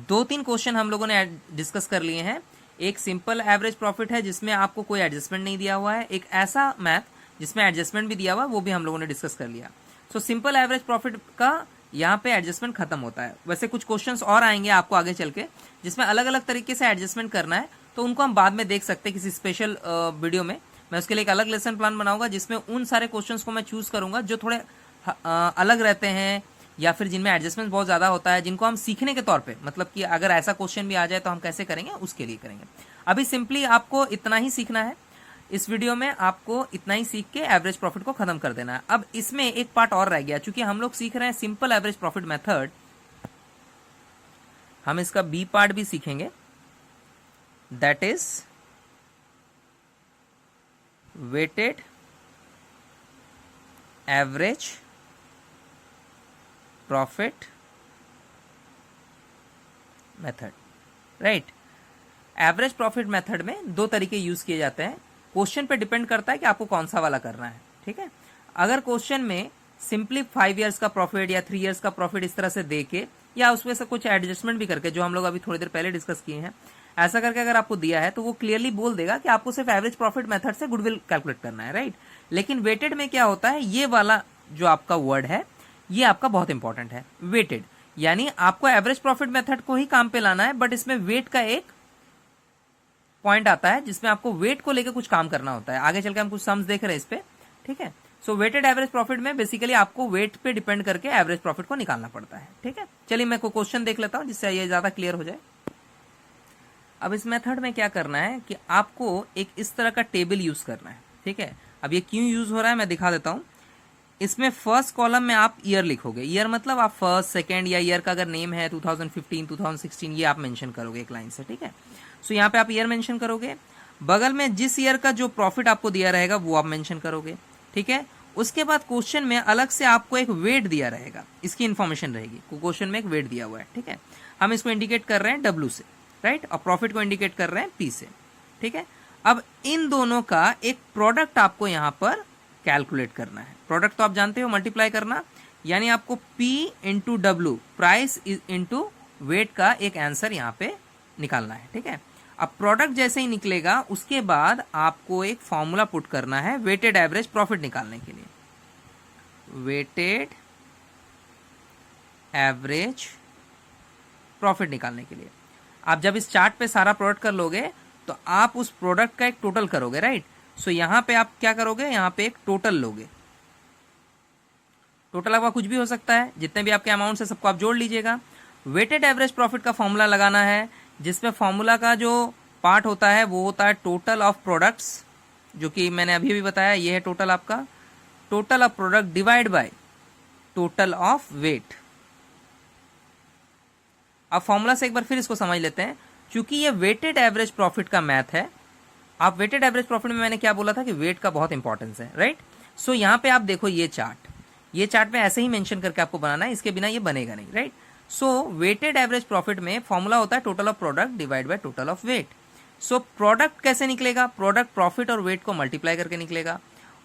2-3 क्वेश्चन हम लोगों ने डिस्कस कर लिए हैं। एक सिंपल एवरेज प्रॉफिट है जिसमें आपको कोई एडजस्टमेंट नहीं दिया हुआ है, एक ऐसा मैथ जिसमें एडजस्टमेंट भी दिया हुआ है, वो भी हम लोगों ने डिस्कस कर लिया। सो सिंपल एवरेज प्रॉफिट का यहाँ पे एडजस्टमेंट खत्म होता है। वैसे कुछ क्वेश्चंस और आएंगे आपको आगे चल के जिसमें अलग अलग तरीके से एडजस्टमेंट करना है, तो उनको हम बाद में देख सकते हैं किसी स्पेशल वीडियो में। मैं उसके लिए एक अलग लेसन प्लान बनाऊंगा जिसमें उन सारे क्वेश्चंस को मैं चूज करूंगा जो थोड़े अलग रहते हैं या फिर जिनमें एडजस्टमेंट बहुत ज़्यादा होता है, जिनको हम सीखने के तौर पे, मतलब कि अगर ऐसा क्वेश्चन भी आ जाए तो हम कैसे करेंगे उसके लिए करेंगे। अभी सिंपली आपको इतना ही सीखना है इस वीडियो में, आपको इतना ही सीख के एवरेज प्रॉफिट को खत्म कर देना है। अब इसमें एक पार्ट और रह गया, चूंकि हम लोग सीख रहे हैं सिंपल एवरेज प्रॉफिट मेथड, हम इसका बी पार्ट भी सीखेंगे, that is weighted average profit method, right. Average profit method में 2 तरीके यूज किए जाते हैं, क्वेश्चन पे डिपेंड करता है कि आपको कौन सा वाला करना है, ठीक है। अगर क्वेश्चन में सिंपली 5 इयर्स का प्रॉफिट या 3 इयर्स का प्रॉफिट इस तरह से दे के या उसमें से कुछ एडजस्टमेंट भी करके, जो हम लोग अभी थोड़ी देर पहले डिस्कस किए हैं, ऐसा करके अगर आपको दिया है तो वो क्लियरली बोल देगा कि आपको सिर्फ एवरेज प्रॉफिट मेथड से गुडविल कैलकुलेट करना है, राइट। लेकिन वेटेड में क्या होता है, ये वाला जो आपका वर्ड है ये आपका बहुत इंपॉर्टेंट है, वेटेड, यानी आपको एवरेज प्रॉफिट मेथड को ही काम पे लाना है, बट इसमें वेट का एक पॉइंट आता है जिसमें आपको वेट को लेकर कुछ काम करना होता है। आगे चल के हम कुछ सम्स देख रहे हैं इस पे, ठीक है। सो वेटेड एवरेज प्रॉफिट में बेसिकली आपको वेट पे डिपेंड करके एवरेज प्रॉफिट को निकालना पड़ता है, ठीक है। चलिए मैं कोई क्वेश्चन देख लेता हूं जिससे ये ज्यादा क्लियर हो जाए। अब इस मेथड में क्या करना है कि आपको एक इस तरह का टेबल यूज करना है, ठीक है। अब ये क्यों यूज हो रहा है मैं दिखा देता हूं। इसमें फर्स्ट कॉलम में आप ईयर लिखोगे, ईयर मतलब आप फर्स्ट सेकेंड या ईयर का अगर नेम है 2015 2016 ये आप मेंशन करोगे एक लाइन से, ठीक है। सो यहाँ पे आप ईयर मेंशन करोगे, बगल में जिस ईयर का जो प्रॉफिट आपको दिया रहेगा वो आप मेंशन करोगे, ठीक है। उसके बाद क्वेश्चन में अलग से आपको एक वेट दिया रहेगा, इसकी इंफॉर्मेशन रहेगी, क्वेश्चन में एक वेट दिया हुआ है, ठीक है। हम इसको इंडिकेट कर रहे हैं W से, राइट, और प्रॉफिट को इंडिकेट कर रहे हैं P से, ठीक है। अब इन दोनों का एक प्रोडक्ट आपको यहाँ पर कैलकुलेट करना है। प्रोडक्ट तो आप जानते हो मल्टीप्लाई करना, यानी आपको P into W, price into weight का एक आंसर यहाँ पे निकालना है, ठीक है। अब प्रोडक्ट जैसे ही निकलेगा उसके बाद आपको एक फॉर्मूला पुट करना है वेटेड एवरेज प्रॉफिट निकालने के लिए, वेटेड एवरेज प्रॉफिट निकालने के लिए। आप जब इस चार्ट पे सारा प्रोडक्ट कर लोगे तो आप उस प्रोडक्ट का एक टोटल करोगे, राइट। सो यहां पे आप क्या करोगे, यहां पे एक टोटल लोगे, टोटल आपका कुछ भी हो सकता है, जितने भी आपके अमाउंट है सबको आप जोड़ लीजिएगा। वेटेड एवरेज प्रॉफिट का फॉर्मूला लगाना है, जिसमें फॉर्मूला का जो पार्ट होता है वो होता है टोटल ऑफ प्रोडक्ट्स, जो कि मैंने अभी भी बताया, ये है टोटल आपका, total of product divide by total of weight. अब फॉर्मूला से एक बार फिर इसको समझ लेते हैं, क्योंकि ये वेटेड एवरेज प्रॉफिट का मैथ है। आप वेटेड एवरेज प्रॉफिट में मैंने क्या बोला था कि वेट का बहुत इंपॉर्टेंस है, राइट। सो यहाँ पे आप देखो ये चार्ट में ऐसे ही मेंशन करके आपको बनाना है, इसके बिना ये बनेगा नहीं, right. So weighted average profit में फॉर्मूला होता है total of product divide by total of weight. So product कैसे निकलेगा, प्रोडक्ट प्रॉफिट और वेट को मल्टीप्लाई करके निकलेगा,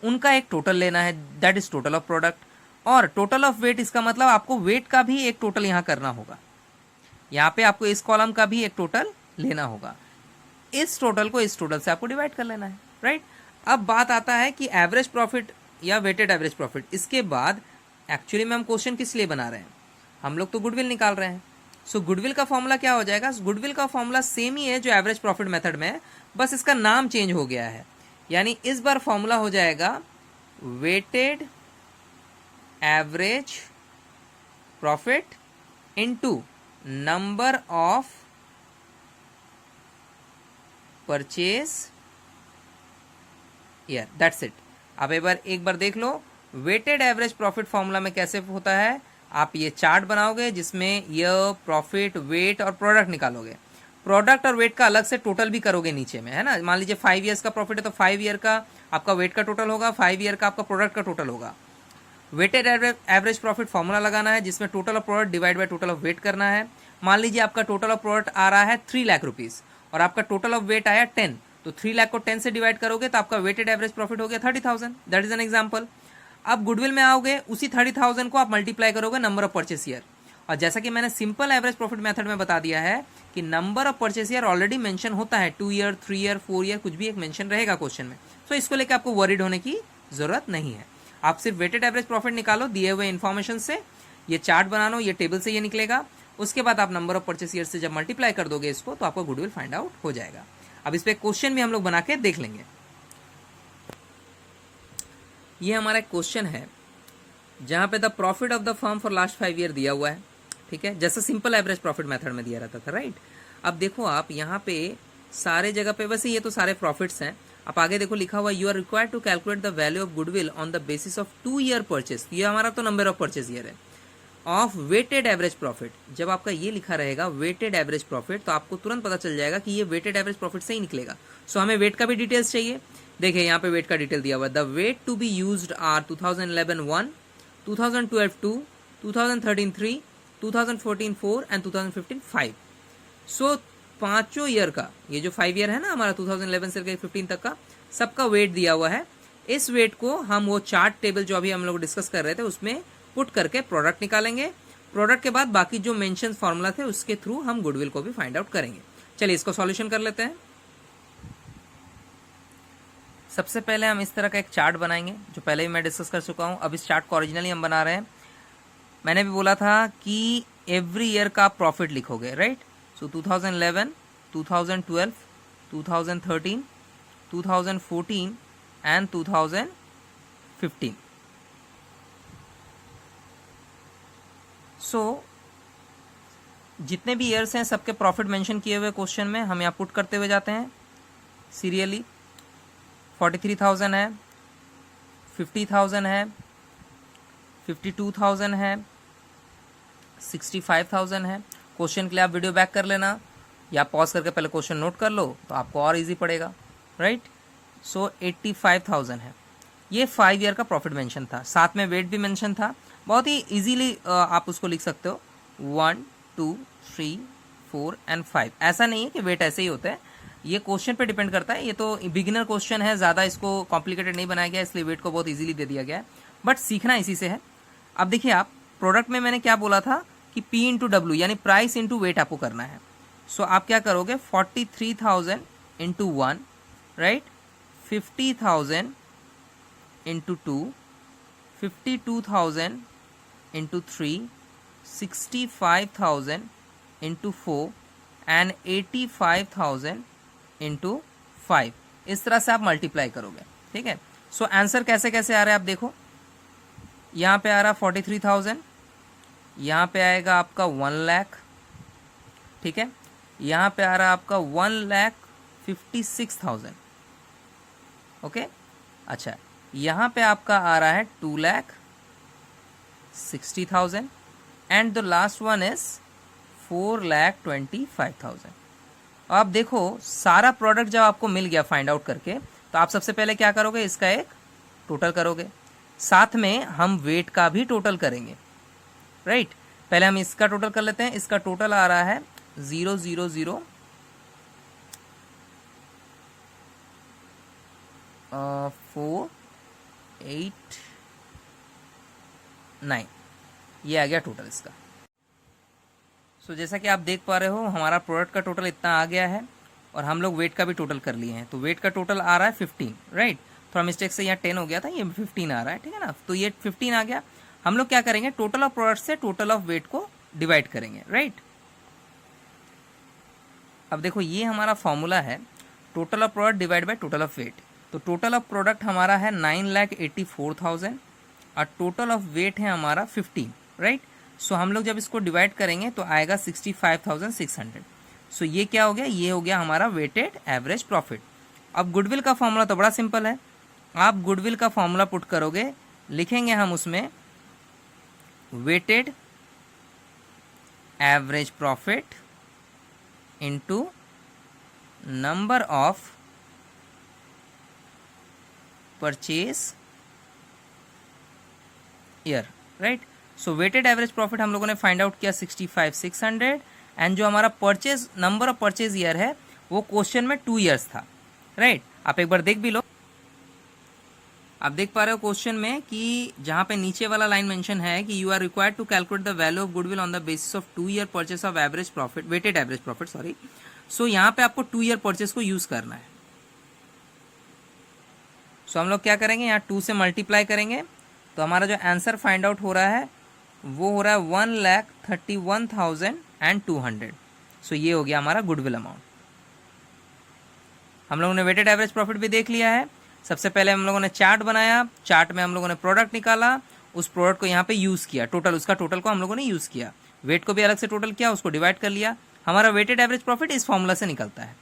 उनका एक टोटल लेना है, that is total of product. और टोटल ऑफ वेट इसका मतलब आपको वेट का भी एक टोटल यहाँ करना होगा, यहाँ पे आपको इस कॉलम का भी एक टोटल लेना होगा, इस टोटल को इस टोटल से आपको डिवाइड कर लेना है, राइट। अब बात आता है कि एवरेज प्रॉफिट या वेटेड एवरेज प्रॉफिट, इसके बाद एक्चुअली में हम क्वेश्चन किस लिए बना रहे हैं, हम लोग तो गुडविल निकाल रहे हैं। सो गुडविल का फॉर्मूला क्या हो जाएगा, गुडविल का फॉर्मूला सेम ही है जो एवरेज प्रॉफिट मेथड में है, बस इसका नाम चेंज हो गया है। यानी इस बार फॉर्मूला हो जाएगा weighted average profit into number of purchase year, that's it. अब एक बार देख लो वेटेड एवरेज प्रॉफिट फॉर्मूला में कैसे होता है। आप ये चार्ट बनाओगे जिसमें ईयर, प्रॉफिट, वेट और प्रोडक्ट निकालोगे। प्रोडक्ट और वेट का अलग से टोटल भी करोगे नीचे में, है ना। मान लीजिए 5 ईयर्स का प्रॉफिट है तो 5 ईयर का आपका वेट का टोटल होगा, 5 ईयर का आपका प्रोडक्ट का टोटल होगा। वेटेड एवरेज प्रॉफिट फॉर्मूला लगाना है जिसमें total of product divide by total of weight करना है। मान लीजिए आपका टोटल ऑफ प्रोडक्ट आ रहा है 3 लाख रुपीज और आपका टोटल ऑफ वेट आया 10, तो 3 लाख को 10 से डिवाइड करोगे तो आपका वेटेड एवरेज प्रॉफिट हो गया 30,000। That is an example. अब गुडविल में आओगे, उसी 30,000 को आप मल्टीप्लाई करोगे नंबर ऑफ परचेस ईयर, और जैसा कि मैंने सिंपल एवरेज प्रॉफिट मेथड में बता दिया है कि number of purchase year already mention होता है, 2 ईयर, 3 ईयर, 4 ईयर, कुछ भी एक मेंशन रहेगा क्वेश्चन में। तो इसको लेकर आपको वरीड होने की जरूरत नहीं है। आप सिर्फ वेटेड एवरेज प्रॉफिट निकालो दिए हुए इन्फॉर्मेशन से, ये चार्ट बना लो, ये टेबल से ये निकलेगा। उसके बाद आप नंबर ऑफ परचेस ईयर से जब मल्टीप्लाई कर दोगे इसको तो आपको गुडविल फाइंड आउट हो जाएगा। अब इस पे क्वेश्चन भी हम लोग बना के देख लेंगे। ये हमारा एक क्वेश्चन है जहां पे the profit of the firm for last 5 year दिया हुआ है, ठीक है, जैसा सिंपल एवरेज प्रॉफिट मेथड में दिया रहता था, राइट। अब देखो आप यहाँ पे सारे जगह पे, वैसे ये तो सारे प्रॉफिट्स हैं। आप आगे देखो लिखा हुआ you are required to calculate the value of goodwill on the basis of 2 year purchase. ये हमारा तो नंबर ऑफ परचेस ईयर है ऑफ वेटेड एवरेज प्रॉफिट। जब आपका ये लिखा रहेगा वेटेड एवरेज प्रॉफिट तो आपको तुरंत पता चल जाएगा कि ये वेटेड एवरेज प्रॉफिट से ही निकलेगा। सो हमें वेट का भी डिटेल्स चाहिए। देखिए यहाँ पे वेट का डिटेल दिया हुआ है। The weight to be used are 2011 1, 2012 2, 2013 3, 2014 4 and 2015 5। सो पांचों ईयर का, ये जो 5 ईयर है ना हमारा 2011 से लेकर 15 तक का, सबका वेट दिया हुआ है। इस वेट को हम वो चार्ट टेबल जो अभी हम लोग डिस्कस कर रहे थे उसमें पुट करके प्रोडक्ट निकालेंगे। प्रोडक्ट के बाद बाकी जो मेंशन फॉर्मूला थे उसके थ्रू हम गुडविल को भी फाइंड आउट करेंगे। चलिए इसको सॉल्यूशन कर लेते हैं। सबसे पहले हम इस तरह का एक चार्ट बनाएंगे जो पहले भी मैं डिस्कस कर चुका हूं। अब इस चार्ट को ओरिजिनली हम बना रहे हैं। मैंने भी बोला था कि एवरी ईयर का आप प्रॉफिट लिखोगे, राइट। So 2011, 2012, 2013, 2014 and 2015। सो जितने भी ईयर्स हैं सबके प्रॉफिट मेंशन किए हुए क्वेश्चन में हम यहाँ पुट करते हुए जाते हैं सीरियली। 43,000 है, 50,000 है, 52,000 है, 65,000 है। क्वेश्चन के लिए आप वीडियो बैक कर लेना या पॉज करके पहले क्वेश्चन नोट कर लो तो आपको और इजी पड़ेगा, राइट। सो 85,000 है। ये 5 ईयर का प्रॉफिट मेंशन था, साथ में वेट भी मेंशन था। बहुत ही इजीली आप उसको लिख सकते हो 1 2 3 4 एंड 5। ऐसा नहीं है कि वेट ऐसे ही होता है, ये क्वेश्चन पे डिपेंड करता है। ये तो बिगिनर क्वेश्चन है, ज़्यादा इसको कॉम्प्लिकेटेड नहीं बनाया गया, इसलिए वेट को बहुत इजीली दे दिया गया है, बट सीखना इसी से है। अब देखिए आप प्रोडक्ट में मैंने क्या बोला था कि P इंटू डब्ल्यू यानी प्राइस इंटू वेट आपको करना है। सो आप क्या करोगे 43,000 into 1, right, 50,000 into 2, 52,000 into 3, 65,000 into 4 and 85,000 into 5। इस तरह से आप मल्टीप्लाई करोगे, ठीक है। सो आंसर कैसे कैसे आ रहा है आप देखो। यहाँ पे आ रहा 43,000, यहाँ पे आएगा आपका 1 लाख, ठीक है। यहाँ पे आ रहा आपका 1,56,000, ओके। अच्छा, यहाँ पे आपका आ रहा है 2,60,000 and the last one is 4,25,000। आप देखो सारा प्रोडक्ट जब आपको मिल गया फाइंड आउट करके तो आप सबसे पहले क्या करोगे, इसका एक टोटल करोगे, साथ में हम वेट का भी टोटल करेंगे, राइट। पहले हम इसका टोटल कर लेते हैं। इसका टोटल आ रहा है 0,004,8,9, ये आ गया टोटल इसका। सो जैसा कि आप देख पा रहे हो हमारा प्रोडक्ट का टोटल इतना आ गया है और हम लोग वेट का भी टोटल कर लिए हैं। तो वेट का टोटल आ रहा है 15, राइट। थोड़ा मिस्टेक से यहाँ 10 हो गया था, ये 15 आ रहा है, ठीक है ना। तो ये 15 आ गया। हम लोग क्या करेंगे, टोटल ऑफ प्रोडक्ट से टोटल ऑफ वेट को डिवाइड करेंगे, राइट। अब देखो ये हमारा फॉर्मूला है total of product divide by total of weight. तो टोटल ऑफ प्रोडक्ट हमारा है 9,84,000 और टोटल ऑफ वेट है हमारा 15, राइट। सो हम लोग जब इसको डिवाइड करेंगे तो आएगा 65,600। सो ये क्या हो गया, ये हो गया हमारा वेटेड एवरेज प्रॉफिट। अब गुडविल का फॉर्मूला तो बड़ा सिंपल है, आप गुडविल का फॉर्मूला पुट करोगे, लिखेंगे हम उसमें weighted average profit into number of purchase year, right. So weighted average profit हम लोगों ने फाइंड आउट किया 65,600 एंड जो हमारा purchase number of purchase year है वो क्वेश्चन में 2 इयर्स था, राइट। आप एक बार देख भी लो, आप देख पा रहे हो क्वेश्चन में कि जहां पे नीचे वाला लाइन मेंशन है कि you are required to calculate the value of goodwill on the basis of 2 year purchase of average profit, weighted average profit, sorry. So यहाँ पे आपको 2 ईयर परचेस को यूज करना है। सो हम लोग क्या करेंगे, यहाँ 2 से मल्टीप्लाई करेंगे तो हमारा जो आंसर फाइंड आउट हो रहा है वो हो रहा है 1,31,200। सो ये हो गया हमारा गुडविल अमाउंट। हम लोगों ने वेटेड एवरेज प्रॉफिट भी देख लिया है। सबसे पहले हम लोगों ने चार्ट बनाया, चार्ट में हम लोगों ने प्रोडक्ट निकाला, उस प्रोडक्ट को यहाँ पे यूज किया, टोटल उसका टोटल को हम लोगों ने यूज किया, वेट को भी अलग से टोटल किया, उसको डिवाइड कर लिया। हमारा वेटेड एवरेज प्रॉफिट इस फॉर्मूला से निकलता है।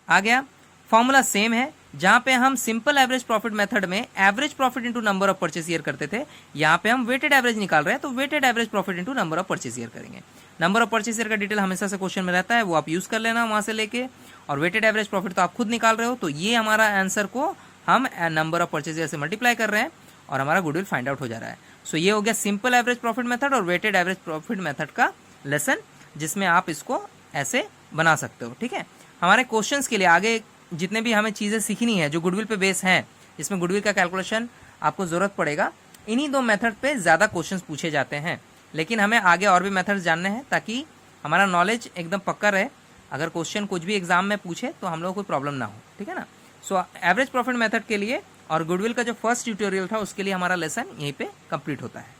आ गया, फॉर्मूला सेम है, जहां पे हम सिंपल एवरेज प्रॉफिट मेथड में average profit into number of purchase year करते थे, यहाँ पे हम वेटेड एवरेज निकाल रहे हैं तो weighted average profit into number of purchase year करेंगे। नंबर ऑफ परचेस ईयर का डिटेल हमेशा से क्वेश्चन में रहता है, वो आप यूज कर लेना वहां से लेके, और वेटेड एवरेज प्रॉफिट तो आप खुद निकाल रहे हो। तो ये हमारा आंसर को हम नंबर ऑफ परचेस ईयर से मल्टीप्लाई कर रहे हैं और हमारा गुडविल फाइंड आउट हो जा रहा है। सो ये हो गया सिंपल एवरेज प्रॉफिट मेथड और वेटेड एवरेज प्रॉफिट मेथड का लेसन, जिसमें आप इसको ऐसे बना सकते हो, ठीक है। हमारे क्वेश्चंस के लिए आगे जितने भी हमें चीज़ें सीखनी है जो गुडविल पे बेस हैं, जिसमें गुडविल का कैलकुलेशन आपको ज़रूरत पड़ेगा, इन्हीं 2 मेथड पे ज़्यादा क्वेश्चंस पूछे जाते हैं। लेकिन हमें आगे और भी मेथड्स जानने हैं ताकि हमारा नॉलेज एकदम पक्का रहे, अगर क्वेश्चन कुछ भी एग्जाम में पूछे तो हम लोग को कोई प्रॉब्लम ना हो, ठीक है ना। सो एवरेज प्रॉफिट मेथड के लिए और गुडविल का जो फर्स्ट ट्यूटोरियल था उसके लिए हमारा लेसन यहीं पे कंप्लीट होता है।